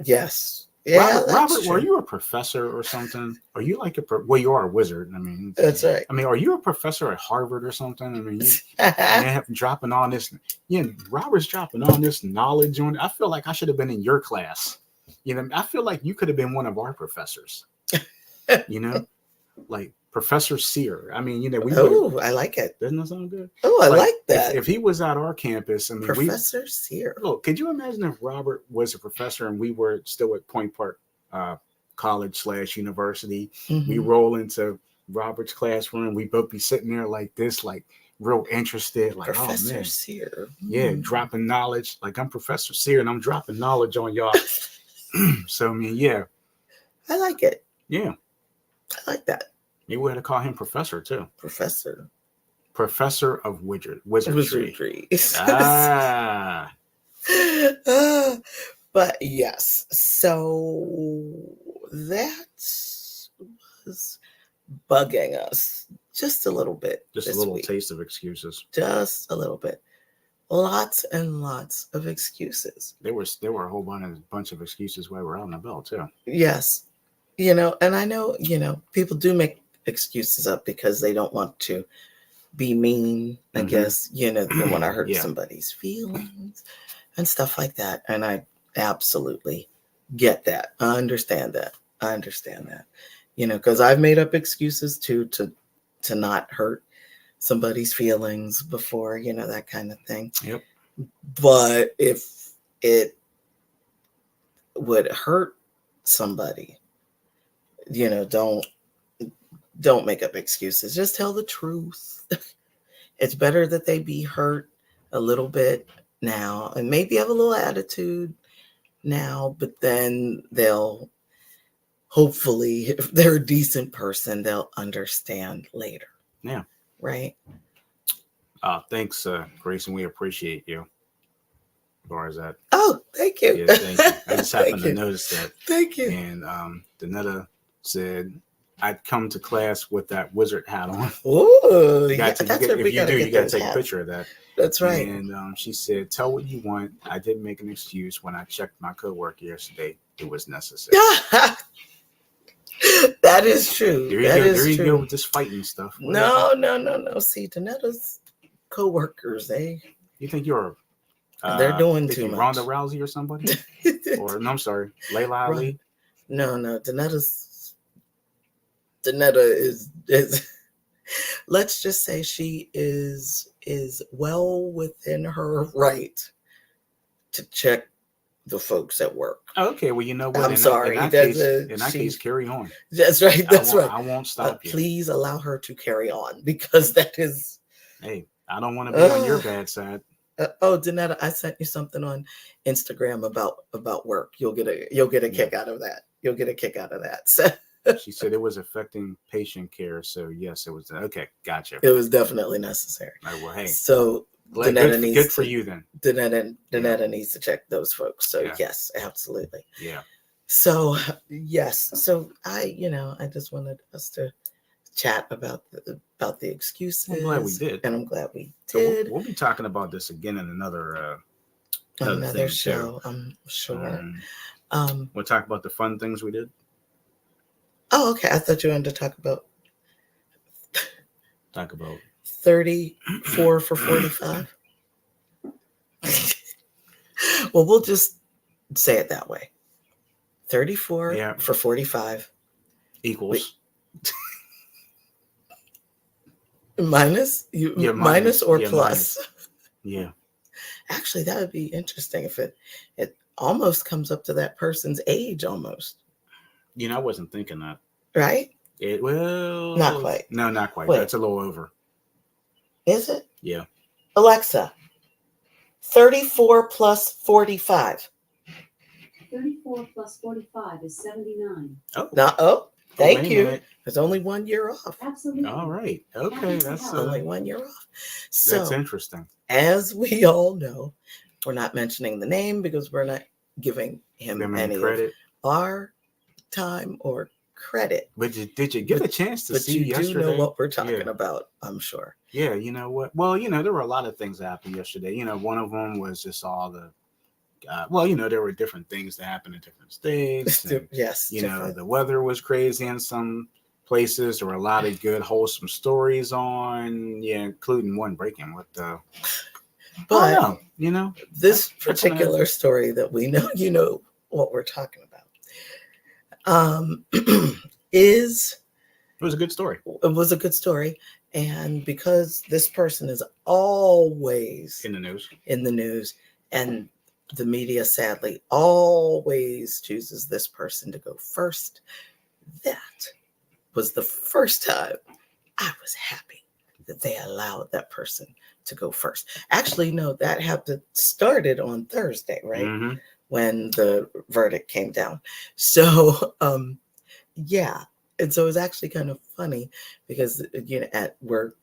Yes.
Yeah, Robert, were you a professor or something? Are you like well, you are a wizard. I mean,
that's right.
I mean, are you a professor at Harvard or something? I mean, you dropping all this. Robert's dropping all this knowledge on. I feel like I should have been in your class. I feel like you could have been one of our professors. Like Professor Sear. I mean,
I like it.
Doesn't that sound good?
Oh, I like that.
If he was at our campus, I mean,
Professor Sear.
Look, could you imagine if Robert was a professor and we were still at Point Park College / University? Mm-hmm. We roll into Robert's classroom. We both be sitting there like this, like real interested, like
Professor
oh man,
Sear.
Yeah, dropping knowledge. Like I'm Professor Sear and I'm dropping knowledge on y'all. So I mean, yeah,
I like it.
Yeah,
I like that.
Maybe we had to call him Professor too.
Professor
of Wizardry.
But yes, so that was bugging us just a little bit.
Just a little taste of excuses.
Just a little bit. Lots and lots of excuses.
There were a whole bunch of excuses while we're out and about too.
Yes. And I know, people do make excuses up because they don't want to be mean, I guess, they want to hurt somebody's feelings and stuff like that. And I absolutely get that. I understand that. Because I've made up excuses too to not hurt somebody's feelings before, that kind of thing.
Yep.
But if it would hurt somebody, don't make up excuses. Just tell the truth. It's better that they be hurt a little bit now and maybe have a little attitude now, but then they'll hopefully, if they're a decent person, they'll understand later.
Yeah.
Right.
Thanks, Grayson. We appreciate you. As far as that.
Oh, thank you.
Yeah, thank you. I just happened to notice that.
Thank you.
And Danetta said, I'd come to class with that wizard hat on.
Oh,
you got to take a picture of that.
That's right.
And she said, tell what you want. I didn't make an excuse. When I checked my coworker yesterday, it was necessary.
That is true.
There you go with this fighting stuff.
No. See, Danetta's coworkers,
you think you're
they're doing too much.
Ronda Rousey or somebody? Or no, I'm sorry, Layla Ali?
No, Danetta is let's just say she is well within her right to check the folks at work.
Okay, well, you know what?
I'm sorry.
In that case, carry on.
That's right. Right.
I won't stop you.
Please allow her to carry on because that is.
Hey, I don't want to be on your bad side.
Danetta, I sent you something on Instagram about work. You'll get a kick out of that. You'll get a kick out of that. So.
She said it was affecting patient care. So yes, it was. Okay, gotcha.
It was definitely necessary.
All right, well, hey.
So
good for you then.
Danetta needs to check those folks. So yes, absolutely.
Yeah.
So yes. So I just wanted us to chat about the excuses.
I'm glad we did.
And I'm glad we
did. So we'll be talking about this again in another
show, I'm sure.
We'll talk about the fun things we did.
Oh, okay. I thought you wanted to talk about 34 for 45. Well, we'll just say it that way. 34 for 45
equals
minus or plus.
Minus. Yeah.
Actually, that would be interesting if it almost comes up to that person's age almost.
I wasn't thinking that.
Right?
Not
quite.
No, not quite.
Wait.
That's a little over.
Is it?
Yeah.
Alexa, 34 plus 45.
34 plus 45 is 79.
Thank you. There's only 1 year off.
Absolutely.
All right. Okay. That's
only 1 year off. So
that's interesting.
As we all know, we're not mentioning the name because we're not giving him any credit of our time or credit.
But did you get a chance to see yesterday?
But you do know what we're talking about, I'm sure.
Yeah, you know what? Well, there were a lot of things that happened yesterday. One of them was just all the there were different things that happened in different states. And,
yes.
The weather was crazy in some places. There were a lot of good, wholesome stories on, including one breaking with the.
But this particular story that we know, what we're talking about, it
was a good story.
It was a good story, and because this person is always
in the news, and
the media sadly always chooses this person to go first. That was the first time I was happy that they allowed that person to go first. Actually, no, that started on Thursday, right?
Mm-hmm.
When the verdict came down. So, yeah. And so it was actually kind of funny because, at work,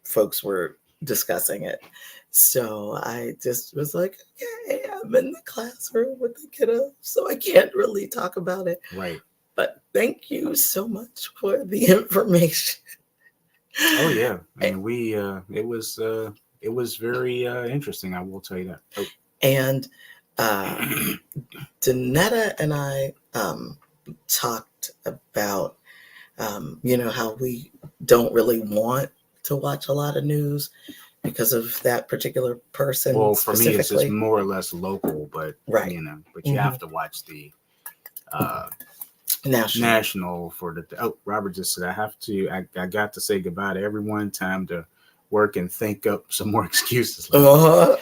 folks were discussing it. So I just was like, okay, I'm in the classroom with the kiddo, so I can't really talk about it.
Right.
But thank you so much for the information.
Oh yeah, and it was very interesting. I will tell you that. Oh.
And Danetta and I talked about how we don't really want to watch a lot of news because of that particular person.
Well, for me, it's just more or less local, but
right.
But you have to watch the national for the. Oh, Robert just said I got to say goodbye to everyone. Time to work and think up some more excuses.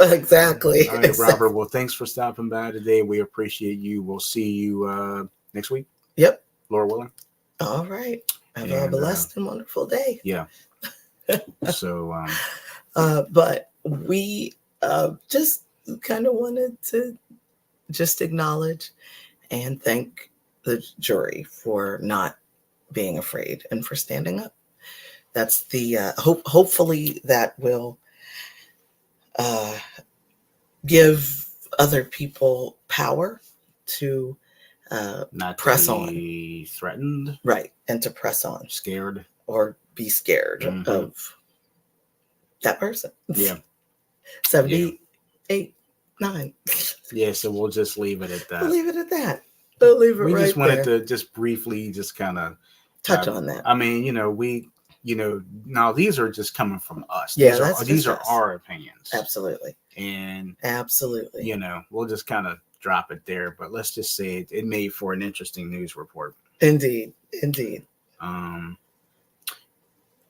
Exactly.
All right, Robert. Well, thanks for stopping by today. We appreciate you. We'll see you next week.
Yep.
Lord willing.
All right. Have a blessed and wonderful day.
Yeah. So.
But we just kind of wanted to just acknowledge and thank the jury for not being afraid and for standing up. That's the hopefully that will give other people power to
not
press
to
on,
be threatened,
right, and to press on,
scared,
or be scared
mm-hmm.
of that person.
Yeah.
78, 9.
Yeah, so we'll just leave it at that.
We'll leave it at that. We'll leave it
we
right
just wanted
there.
to just briefly just kind of
touch on that.
I mean, now these are just coming from us.
Yeah,
these are our opinions.
Absolutely.
And
absolutely.
We'll just kind of drop it there, but let's just say it made for an interesting news report.
Indeed.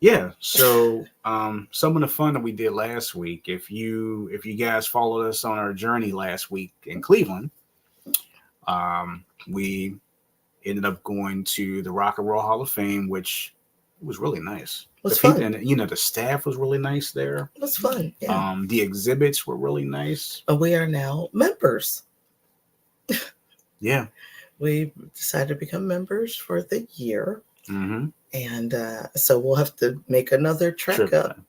Yeah, so some of the fun that we did last week, if you guys followed us on our journey last week in Cleveland, we ended up going to the Rock and Roll Hall of Fame, which was really nice.
It was fun.
And the staff was really nice there.
It was fun. Yeah.
The exhibits were really nice.
We are now members.
Yeah.
We decided to become members for the year.
Mm-hmm.
And so we'll have to make another trek up.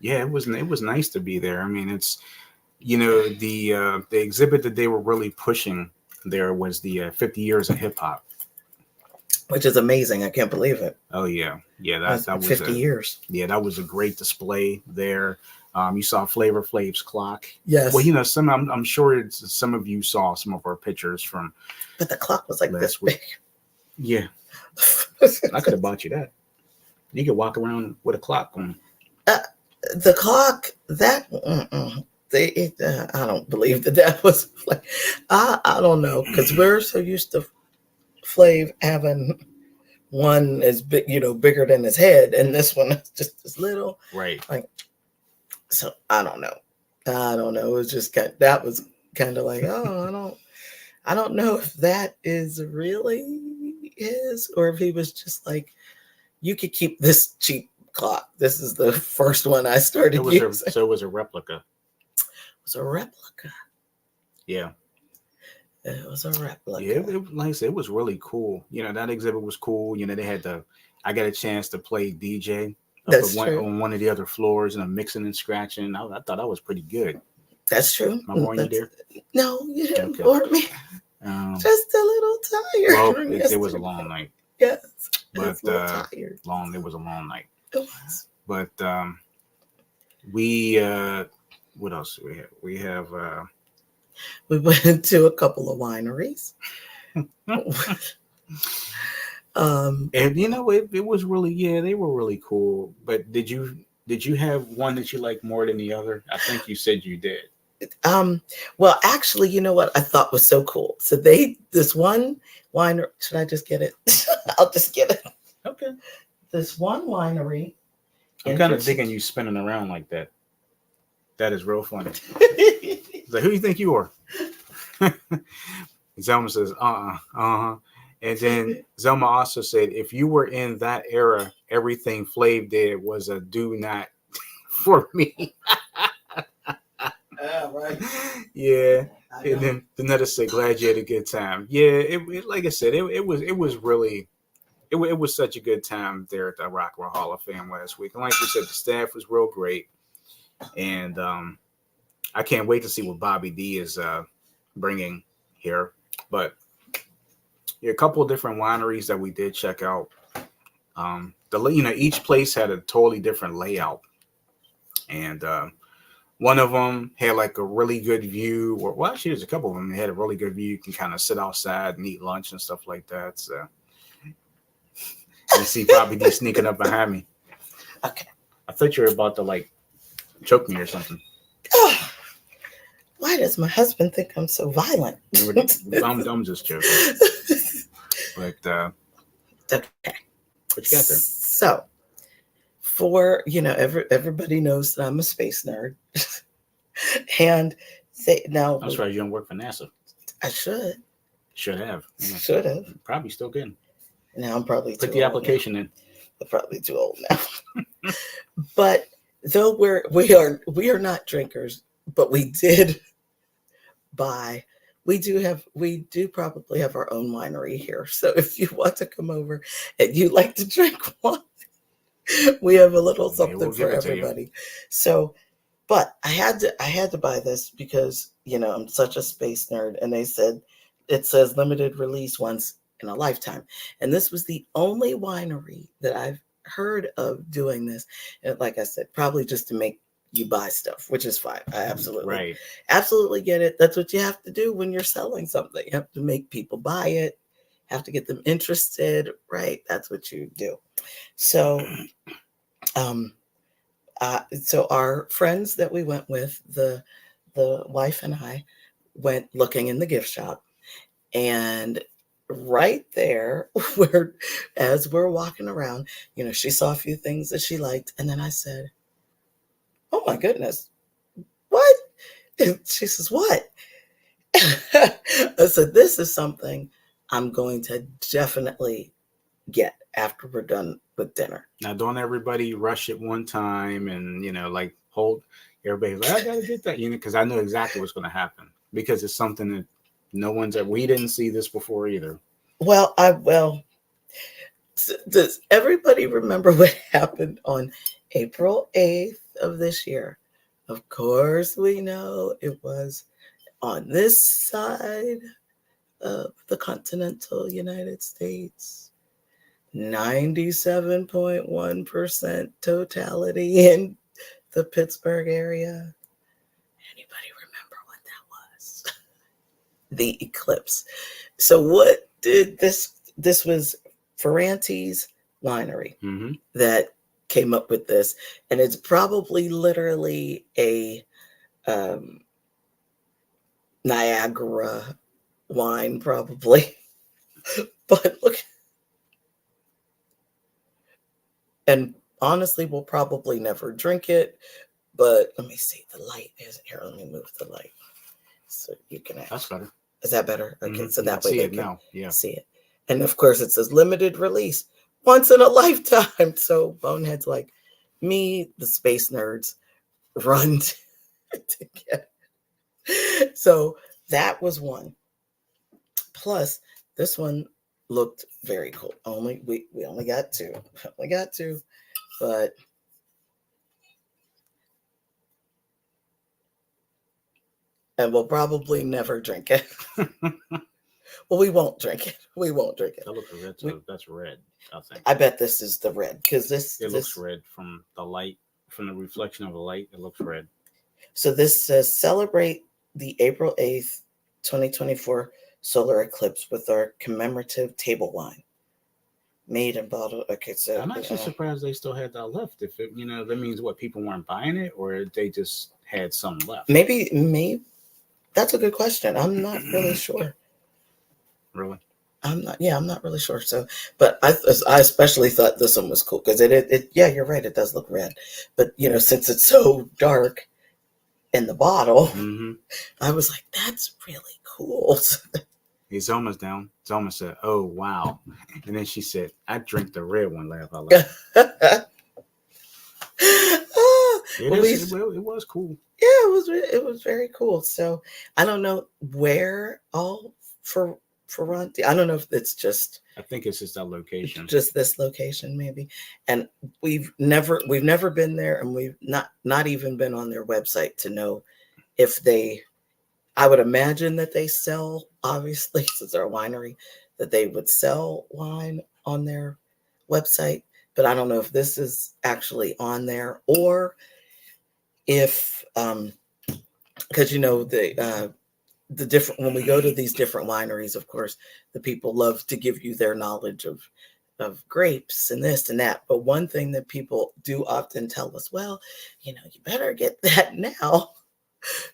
Yeah, it was nice to be there. I mean, it's the exhibit that they were really pushing there was the 50 years of hip hop,
which is amazing. I can't believe it.
Oh yeah, that was
50 years.
Yeah, that was a great display there. You saw Flavor Flav's clock.
Yes.
Well, I'm sure some of you saw some of our pictures from.
But the clock was like this big.
Yeah. I could have bought you that. You could walk around with a clock on.
The clock, I don't believe that was like, I don't know, because we're so used to Flav having one as big, bigger than his head, and this one is just as little.
Right.
Like, so I don't know. It was just that was kind of like, oh, I don't know if that is really his, or if he was just like, you could keep this cheap clock. This is the first one I started using.
So it was a replica.
It was a replica.
Yeah.
It was a replica.
Yeah, like I said, it was really cool. That exhibit was cool. They had I got a chance to play DJ on one of the other floors, and mixing and scratching. I thought that was pretty good.
That's true.
Am I boring you there?
No, you didn't bore me. Just a little tired.
Well, it was a long night.
Yes,
but
tired.
It was a long night.
It was.
But we what else do we have? We have
we went to a couple of wineries.
And it was really, they were really cool. But did you have one that you liked more than the other? I think you said you did.
Well, actually, you know what I thought was so cool? So this one winery, should I just get it? I'll just get it.
Okay.
This one winery.
I'm kind of digging you spinning around like that. That is real funny. Like, who do you think you are? Zelma says, And then Zelma also said, if you were in that era, everything Flav did was a do not for me.
Right.
Yeah. And then Danetta said, glad you had a good time. Yeah, it like I said, it was really, it was such a good time there at the Rockwell Hall of Fame last week. And like we said, the staff was real great. And I can't wait to see what Bobby D is bringing here. But a couple of different wineries that we did check out. Each place had a totally different layout. And one of them had like a really good view. Well, actually, there's a couple of them that had a really good view. You can kind of sit outside and eat lunch and stuff like that. So you see Bobby D sneaking up behind me.
Okay.
I thought you were about to like choke me or something.
Why does my husband think I'm so violent?
I'm just joking. But
okay.
What you got there?
So, everybody knows that I'm a space nerd, and
I'm surprised you don't work for NASA.
I should.
Should have.
Yeah. Should have.
Probably still good.
Now I'm probably
put the application in.
I'm probably too old now. But though we are not drinkers, but we did buy. We do probably have our own winery here. So if you want to come over and you like to drink wine, we have a little something for everybody. So, but I had to buy this because, I'm such a space nerd, and they said it says limited release once in a lifetime. And this was the only winery that I've heard of doing this. And like I said, probably just to make you buy stuff, which is fine. I absolutely get it. That's what you have to do when you're selling something. You have to make people buy it, have to get them interested, right? That's what you do. So, so our friends that we went with, the wife and I, went looking in the gift shop, and right there, as we're walking around, she saw a few things that she liked, and then I said, oh my goodness, what? And she says, what? I said, this is something I'm going to definitely get after we're done with dinner.
Now, don't everybody rush at one time and, hold everybody's like, I got to get that, because I know exactly what's going to happen, because it's something that we didn't see this before either.
Well, does everybody remember what happened on April 8th of this year? Of course, we know it was on this side of the continental United States. 97.1% totality in the Pittsburgh area. Anybody remember what that was? The eclipse. So what did this was Ferranti's winery that came up with this, and it's probably literally a Niagara wine, probably. But look, and honestly, we'll probably never drink it. But let me see. The light is here. Let me move the light so you can.
That's better.
Is that better? Okay, so that way
see
they
it
can
now. Yeah,
see it. And of course, it says limited release, once in a lifetime. So boneheads like me, the space nerds, run to get. So that was one. Plus, this one looked very cool. We only got two. But and we'll probably never drink it. Well, we won't drink it.
That looks red. So that's red, I think.
I bet this is the red because
It looks red from the light, from the reflection of the light. It looks red.
So this says celebrate the April 8th, 2024 solar eclipse with our commemorative table wine. Made and bottled. Okay, so
I'm actually surprised they still had that left. If it, that means what, people weren't buying it, or they just had some left.
Maybe that's a good question. I'm not really sure.
Really?
I'm not really sure. So, but I especially thought this one was cool because it yeah, you're right. It does look red, but since it's so dark in the bottle, I was like, that's really cool.
Zelma's down. Zelma said, "Oh wow," and then she said, "I drink the red one." Laugh out loud. It was cool.
Yeah, it was very cool. So I don't know where all for Ferranti. I don't know if it's just.
I think it's just that location.
Just this location, maybe. And we've never been there, and we've not even been on their website to know if they. I would imagine that they sell, obviously, since they're a winery, that they would sell wine on their website. But I don't know if this is actually on there or if, because the different, when we go to these different wineries, of course, the people love to give you their knowledge of grapes and this and that. But one thing that people do often tell us, well, you better get that now.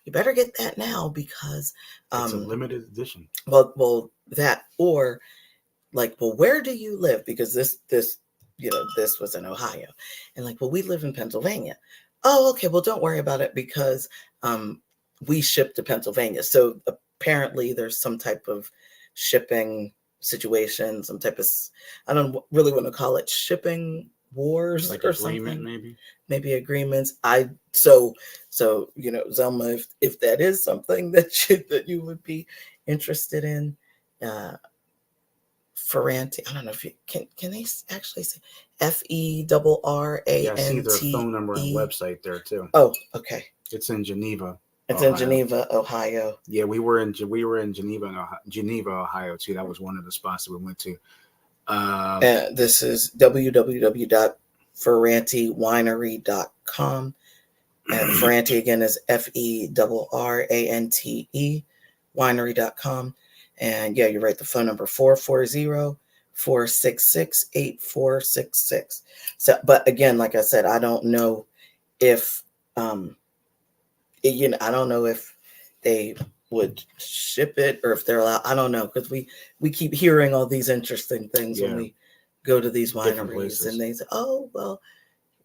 You better get that now because
it's a limited edition.
Well, that or like, well, where do you live? Because this was in Ohio, and like, well, we live in Pennsylvania. Oh, okay. Well, don't worry about it because we ship to Pennsylvania. So apparently, there's some type of shipping situation, some type of, I don't really want to call it shipping wars, like or agreement,
something.
Maybe agreements. So Zelma, if that is something that you would be interested in, Ferranti. I don't know if you can they actually say FERRANTE.
Yeah, I see their phone number and website there too.
Oh, okay.
It's in Geneva.
It's Ohio. In Geneva, Ohio.
Yeah, we were in Geneva, Ohio too. That was one of the spots that we went to.
This is www.ferrantewinery.com. And Ferrante again is FERRANTE winery.com. And yeah, you're right. The phone number 440-466-8466. So, but again, like I said, I don't know if I don't know if they would ship it or if they're allowed. I don't know, because we keep hearing all these interesting things when we go to these wineries, and they say, "Oh, well,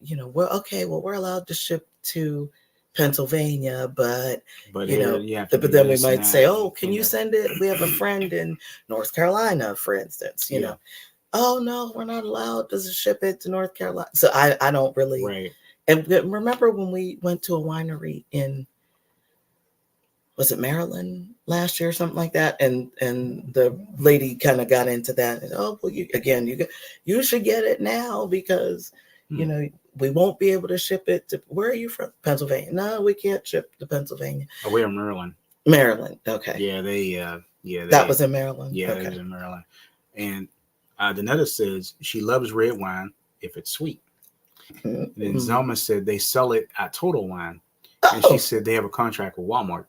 we're allowed to ship to Pennsylvania, but then we might say, oh, can you send it? We have a friend in North Carolina, for instance, oh no, we're not allowed to ship it to North Carolina. So I don't really,
right.
And remember when we went to a winery in, was it Maryland last year or something like that? And the lady kind of got into that. And, oh, well, you should get it now because, we won't be able to ship it to, where are you from? Pennsylvania. No, we can't ship to Pennsylvania.
Oh, we're in Maryland.
Maryland. Okay.
Yeah,
that was in Maryland.
Yeah, that was in Maryland. And Danetta says she loves red wine if it's sweet. Mm-hmm. And then Zelma said they sell it at Total Wine. And she said they have a contract with Walmart.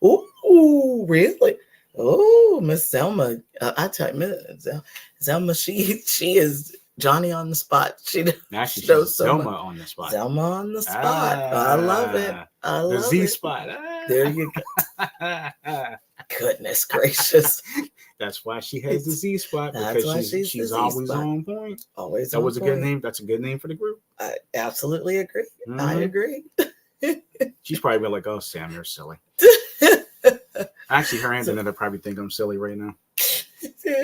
Oh, really? Oh, Miss Zelma. I tell you, Zelma, she is Johnny on the spot. She
actually
knows so
Zelma
much.
on the spot.
Zelma on the spot. I love it. I love
the Z
it.
spot.
There you go. Goodness gracious.
That's why she has the Z spot,
That's
because
why
she's always on point.
Always.
That was a good name. That's a good name for the group.
I absolutely agree.
Mm-hmm.
I agree.
She's probably been like, "Oh, Sam, you're silly." Actually, her internet probably think I'm silly right now.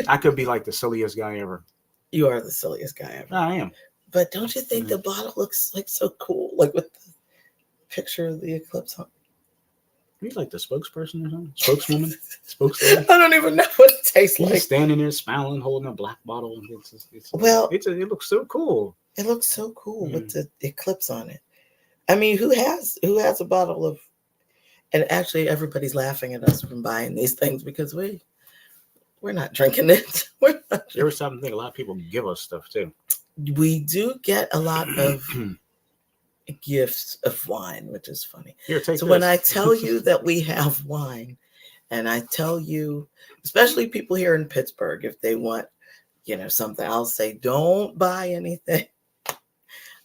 I could be like the silliest guy ever.
You are the silliest guy ever.
I am.
But don't you think the bottle looks like so cool? Like with the picture of the eclipse on.
He's like the spokesperson or something? Spokeswoman? Spokeswoman?
I don't even know what it tastes like.
He's standing there smiling, holding a black bottle. It looks so cool.
It looks so cool with the eclipse on it. I mean, who has a bottle of, and actually everybody's laughing at us from buying these things because we're not drinking it.
There was something that a lot of people give us stuff too.
We do get a lot of gifts of wine, which is funny.
Here, take
so
this.
When I tell you that we have wine, and I tell you, especially people here in Pittsburgh, if they want, something, I'll say, don't buy anything.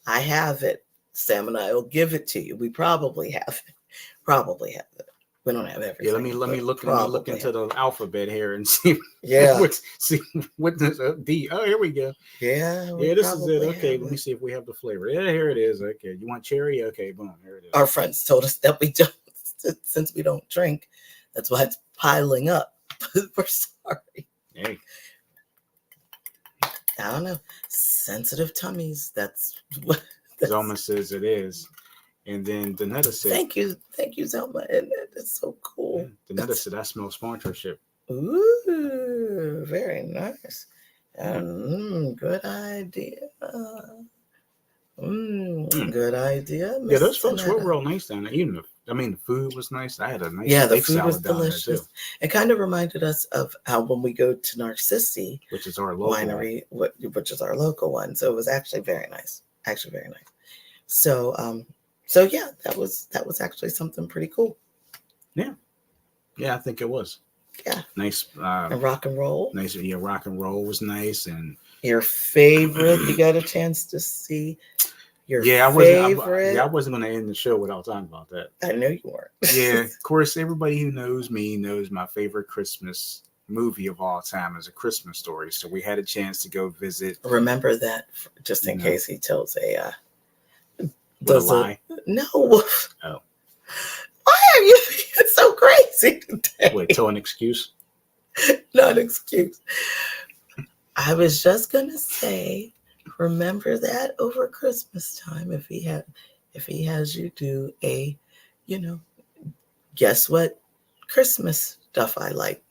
I have it. Sam and I will give it to you. We probably have it. We don't have everything.
Yeah, let me look into the alphabet here and see.
Yeah.
what the D. Oh, here we go.
Yeah.
This is it. Okay, let me see if we have the flavor. Yeah, here it is. Okay, you want cherry? Okay, boom, here it is.
Our friends told us that we don't, since we don't drink, that's why it's piling up. We're sorry.
Hey.
I don't know. Sensitive tummies. That's what
Zelma says it is. And then Danetta said,
Thank you, Zelma. And it's so cool.
Danetta said, I smell sponsorship.
Ooh, very nice. Good idea. Good idea.
Yeah, those folks were real nice down there. Even the food was nice. I had a nice
the food was delicious. It kind of reminded us of how when we go to Narcissi,
which is our local
winery, which is our local one. So it was actually very nice. So yeah, that was actually something pretty cool.
Yeah, I think it was.
Yeah,
nice.
And rock and roll.
Nice. Yeah, rock and roll was nice. And
your favorite, you got a chance to see.
I wasn't going to end the show without talking about that.
I know you weren't.
Yeah, of course, everybody who knows me knows my favorite Christmas movie of all time is A Christmas Story. So we had a chance to go visit.
Remember that, just in case he tells a
lie.
No.
Oh.
Why are you being so crazy today?
Wait, tell an excuse?
Not an excuse. I was just gonna say, remember that over Christmas time, if he has you do a, guess what Christmas stuff I like,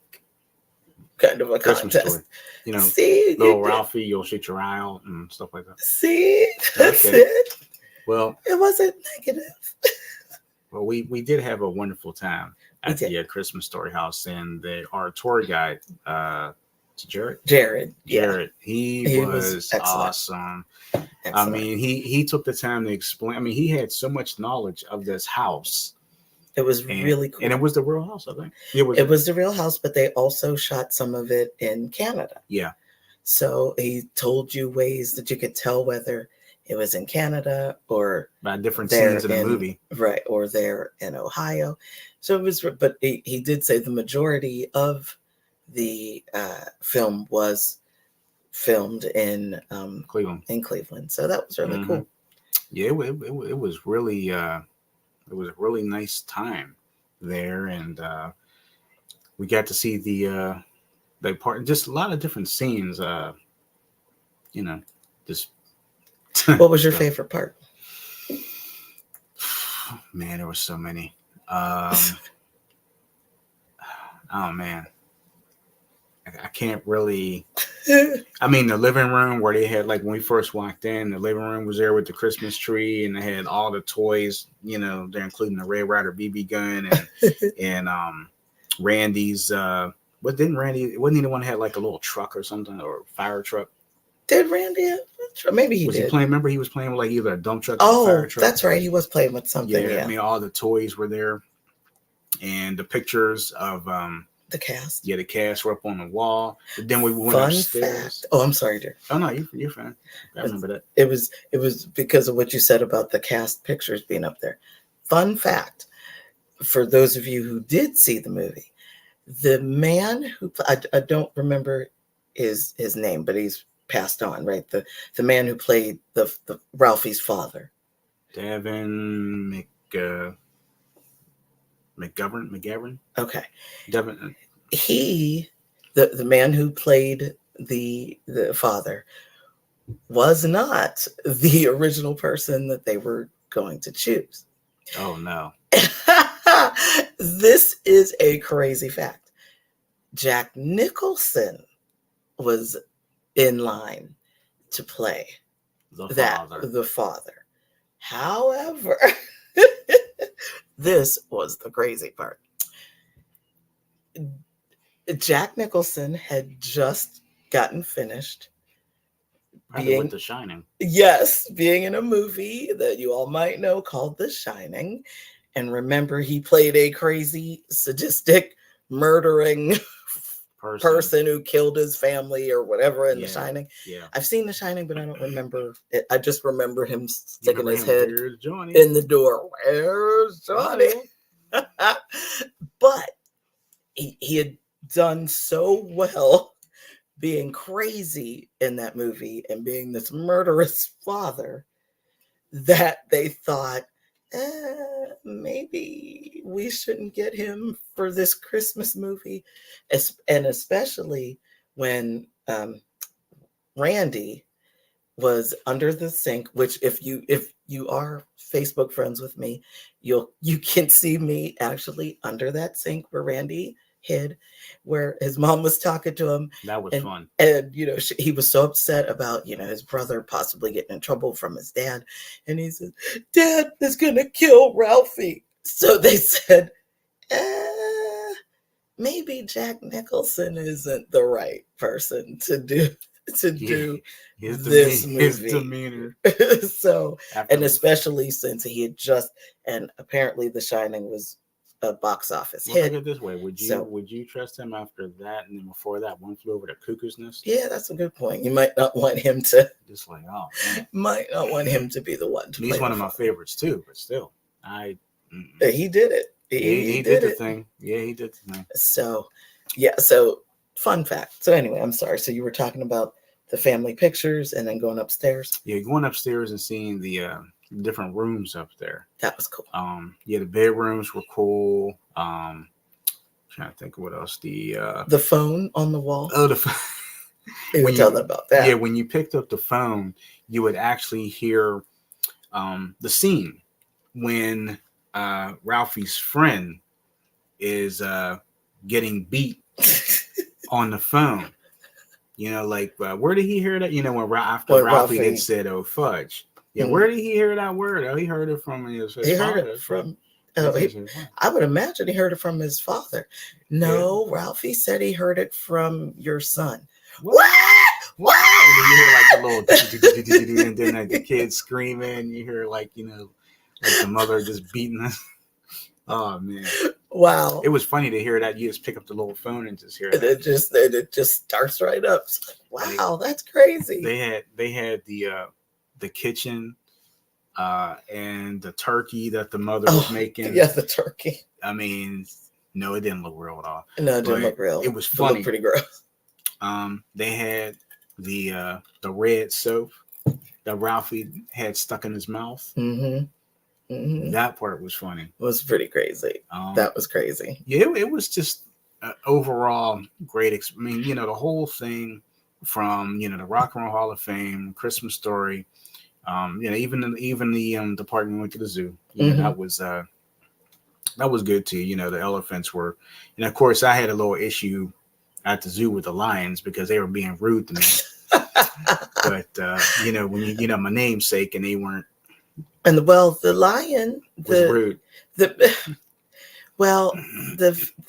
kind of a
Christmas
contest.
Story.
See,
little Ralphie, you'll shoot your eye out and stuff like that.
See, that's it.
Well,
it wasn't negative.
Well, we did have a wonderful time at the Christmas Story house, and our tour guide, Jared. He was awesome. Excellent. I mean, he took the time to explain. I mean, he had so much knowledge of this house.
It was really cool.
And it was the real house, I think.
It was the real house, but they also shot some of it in Canada.
Yeah.
So he told you ways that you could tell whether it was in Canada or
by different scenes in the movie.
Right. Or there in Ohio. So it was, but he did say the majority of the film was filmed in Cleveland. So that was really cool.
Yeah, it was really it was a really nice time there, and we got to see the part, just a lot of different scenes. Just
what was your favorite part?
Man, there were so many. Oh man, I can't really. I mean, the living room where they had, like, when we first walked in, the living room was there with the Christmas tree, and they had all the toys. They're including the Red Ryder BB gun and Randy's. What didn't Randy? Wasn't he the one that had like a little truck or something, or a fire truck?
Did Randy have a truck? Maybe he
was
did.
He playing? Remember, he was playing with like either a dump truck or a fire truck.
That's right. He was playing with something. Yeah.
I mean, all the toys were there, and the pictures of
The cast.
Yeah, the cast were up on the wall. But then we went upstairs.
Fact. Oh, I'm sorry, dear.
Oh no, you're fine. I remember that.
It was because of what you said about the cast pictures being up there. Fun fact, for those of you who did see the movie, the man who I don't remember his name, but he's passed on, right? The man who played the Ralphie's father.
Devin McGavin.
Okay.
Devin.
He, the man who played the father, was not the original person that they were going to choose.
Oh no.
This is a crazy fact. Jack Nicholson was in line to play the father. However, this was the crazy part. Jack Nicholson had just gotten finished
with The Shining.
Yes, being in a movie that you all might know called The Shining. And remember, he played a crazy, sadistic, murdering person who killed his family or whatever in The Shining.
Yeah.
I've seen The Shining, but I don't remember it. I just remember him sticking his head in the door. Where's Johnny? But he had done so well being crazy in that movie and being this murderous father that they thought, maybe we shouldn't get him for this Christmas movie. And especially when Randy was under the sink, which if you are Facebook friends with me, you can see me actually under that sink where Randy hid, where his mom was talking to him.
That was fun.
And he was so upset about his brother possibly getting in trouble from his dad, and he said, "Dad is gonna kill Ralphie." So they said, maybe Jack Nicholson isn't the right person to do this movie.
His demeanor.
So, and especially since he had and apparently The Shining was a box office hit.
Look at it this way: would you trust him after that, and then before that, One Flew Over the Cuckoo's Nest?
Yeah, that's a good point. You might not want him to.
Just like, oh man.
Might not want him to be the one to.
He's one of my favorites too, but still,
he did it.
He did the thing. Yeah, he did the thing.
So, yeah. So, fun fact. So anyway, I'm sorry. So you were talking about the family pictures and then going upstairs.
Yeah, going upstairs and seeing the different rooms up there.
That was cool.
Yeah, the bedrooms were cool. Trying to think of what else.
The phone on the wall.
Oh, the phone.
You were telling about that.
Yeah, when you picked up the phone, you would actually hear the scene when Ralphie's friend is getting beat on the phone. Like where did he hear that? When Ralphie had said, "Oh fudge." Yeah, where did he hear that word? Oh, he heard it from his father.
Heard it from. I would imagine he heard it from his father. No, yeah. Ralphie said he heard it from your son. What?
And then you hear like the little, and then like the kids screaming. You hear like the mother just beating us. Oh man!
Wow!
It was funny to hear that. You just pick up the little phone and just hear it.
It just starts right up. Wow, that's crazy.
They had the kitchen and the turkey that the mother was making.
Yeah, the turkey.
I mean, no, it didn't look real at all.
No, it didn't look real.
It was funny.
It looked pretty gross.
They had the red soap that Ralphie had stuck in his mouth. Mm-hmm. Mm-hmm. That part was funny.
It was pretty crazy. That was crazy.
Yeah, it was just overall great. I mean, the whole thing from the Rock and Roll Hall of Fame, Christmas Story, even the part we went to the zoo. That was good too. The elephants were, and of course I had a little issue at the zoo with the lions because they were being rude to me. But when my namesake and they weren't.
And the lion
was rude.
The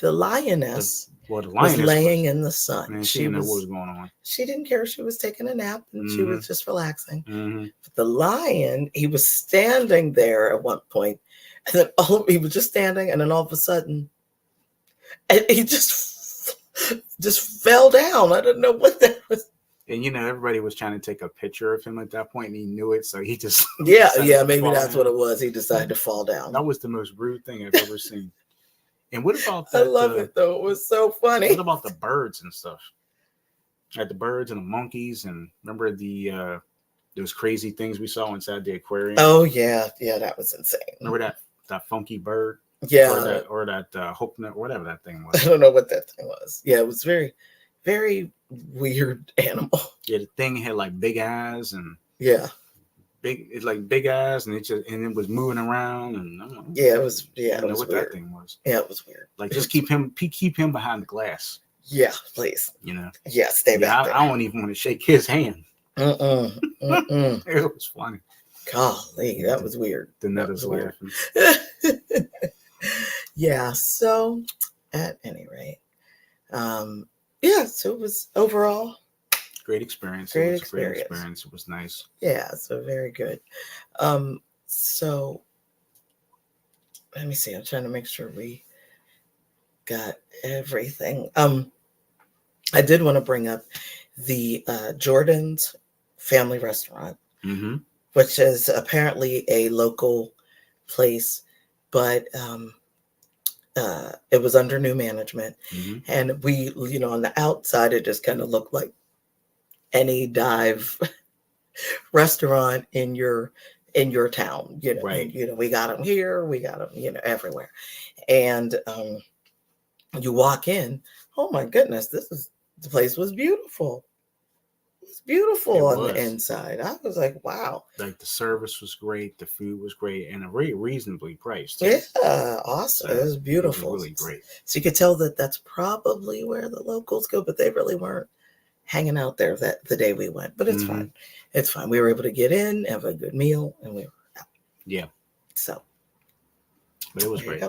lioness was laying in the sun.
Man, she didn't know what was going on.
She didn't care. She was taking a nap and she was just relaxing. Mm-hmm. But the lion, he was standing there at one point, and then he was just standing, and then all of a sudden, and he just just fell down. I didn't know what that was.
And everybody was trying to take a picture of him at that point, and he knew it, so he just
yeah, maybe that's what it was. He decided to fall down.
That was the most rude thing I've ever seen. And what about that?
I love it though. It was so funny.
What about the birds and stuff? Like the birds and the monkeys, and remember those crazy things we saw inside the aquarium?
Oh yeah, that was insane.
Remember that funky bird?
Yeah,
or that hope nut, whatever that thing was.
I don't know what that thing was. Yeah, it was very, very weird animal.
Yeah, the thing had like big eyes and big eyes, and it was moving around, and I don't know.
Yeah, it was. Yeah,
I don't know what
weird.
That thing was.
Yeah, it was weird.
Like just keep him behind the glass.
Yeah, please. Yeah, stay back there.
I don't even want to shake his hand. It was funny.
Golly, that was weird.
The net was laughing.
Yeah, so at any rate, so it was overall
great experience.
Great
experience. It was nice.
Yeah, so very good. So let me see. I'm trying to make sure we got everything. I did want to bring up the Jordan's Family Restaurant, which is apparently a local place, but it was under new management, and we, on the outside, it just kind of looked like any dive restaurant in your town.
Right.
We got them here, we got them, everywhere, and you walk in. Oh my goodness, the place was beautiful. It's beautiful on the inside. I was like, wow.
Like the service was great, the food was great, and a very reasonably priced.
Yeah, awesome. It was beautiful.
It was really great.
So you could tell that that's probably where the locals go, but they really weren't hanging out there the day we went. But it's fine. It's fine. We were able to get in, have a good meal, and we were out. Yeah. So.
But it was great.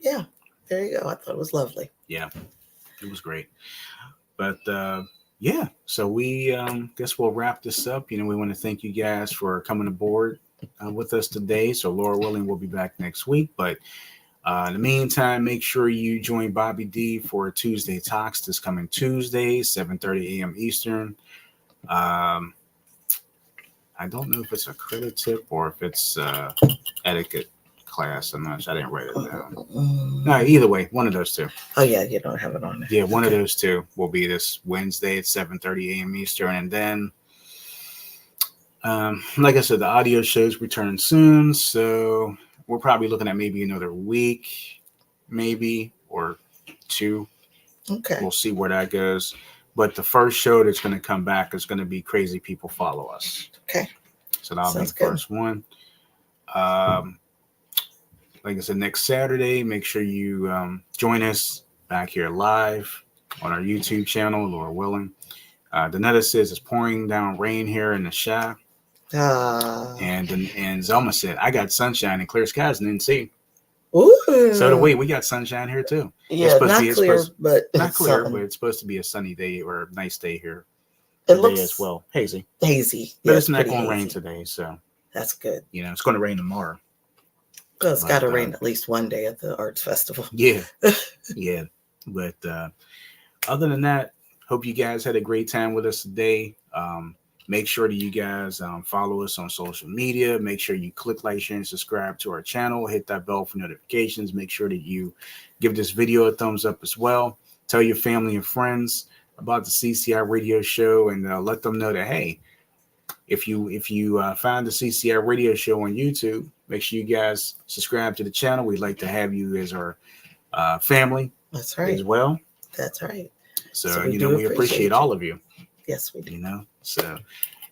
Yeah. There you go. I thought it was lovely.
Yeah. It was great. But yeah, so we guess we'll wrap this up. We want to thank you guys for coming aboard with us today. So Laura willing, we'll be back next week. But in the meantime, make sure you join Bobby D for Tuesday Talks this coming Tuesday, 7:30 a.m. Eastern. I don't know if it's a credit tip or if it's etiquette class. I'm not sure. I didn't write it down. No, either way, one of those two.
Oh yeah, you don't have it on there.
Yeah, one of those two will be this Wednesday at 7:30 a.m. Eastern, and then, like I said, the audio shows return soon, so we're probably looking at maybe another week, maybe or two.
Okay,
we'll see where that goes. But the first show that's going to come back is going to be Crazy People Follow Us.
Okay,
so that'll be the first one. Like I said, next Saturday, make sure you join us back here live on our YouTube channel, Lord willing. Danetta says it's pouring down rain here in the shack. And Zelma said, I got sunshine and clear skies and didn't see.
Ooh.
So we got sunshine here too.
Yeah, not clear, but
not clear, but it's supposed to be a sunny day or a nice day here.
It looks
as well. Hazy.
But
it's not going to rain today, so
that's good.
It's going to rain tomorrow.
Well, it's got to rain at least one day at the arts festival.
Yeah. Yeah. But other than that, hope you guys had a great time with us today. Make sure that you guys follow us on social media. Make sure you click like, share, and subscribe to our channel. Hit that bell for notifications. Make sure that you give this video a thumbs up as well. Tell your family and friends about the CCI radio show, and let them know that, hey, if you find the CCI radio show on YouTube, make sure you guys subscribe to the channel. We'd like to have you as our family.
That's right.
As well.
That's right.
So we appreciate all of you.
Yes, we do.
So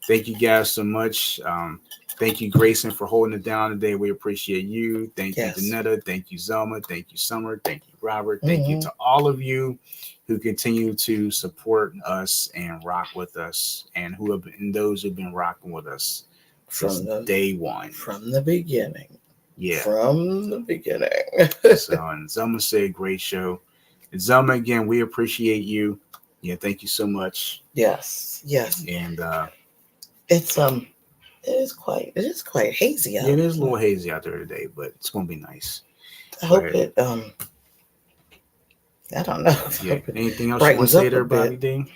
thank you guys so much. Thank you, Grayson, for holding it down today. We appreciate you. Thank you, Danetta. Thank you, Zelma. Thank you, Summer. Thank you, Robert. Thank you to all of you who continue to support us and rock with us, and those who've been rocking with us from day one.
From the beginning.
Yeah.
From the beginning.
And Zelma said, great show. And Zelma, again, we appreciate you. Yeah, thank you so much.
Yes.
And
it is quite hazy out.
Yeah, it is a little hazy out there today, but it's gonna be nice.
I hope it I don't know.
Yeah. Anything else you want to say to everybody, Dean?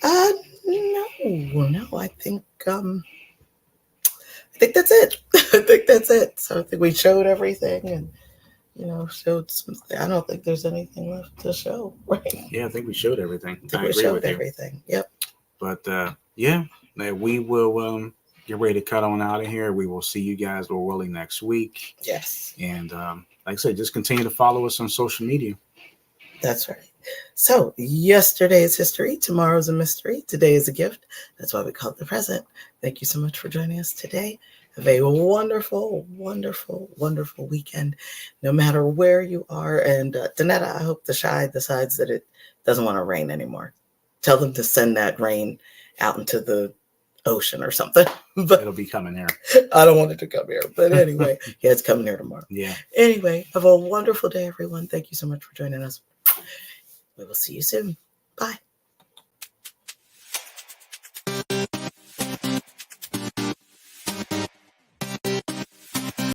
No. I think that's it. I think that's it. So I think we showed everything and, showed something. I don't think there's anything left to show, right?
Yeah, I think we showed everything.
I agree with everything. Yep.
But yeah, we will get ready to cut on out of here. We will see you guys, Lord willing, next week.
Yes.
And like I said, just continue to follow us on social media.
That's right. So yesterday is history. Tomorrow's a mystery. Today is a gift. That's why we call it the present. Thank you so much for joining us today. Have a wonderful, wonderful, wonderful weekend, no matter where you are. And Danetta, I hope the Shy decides that it doesn't want to rain anymore. Tell them to send that rain out into the ocean or something. But
it'll be coming here.
I don't want it to come here. But anyway, yeah, it's coming here tomorrow.
Yeah.
Anyway, have a wonderful day, everyone. Thank you so much for joining us. We will see you soon. Bye.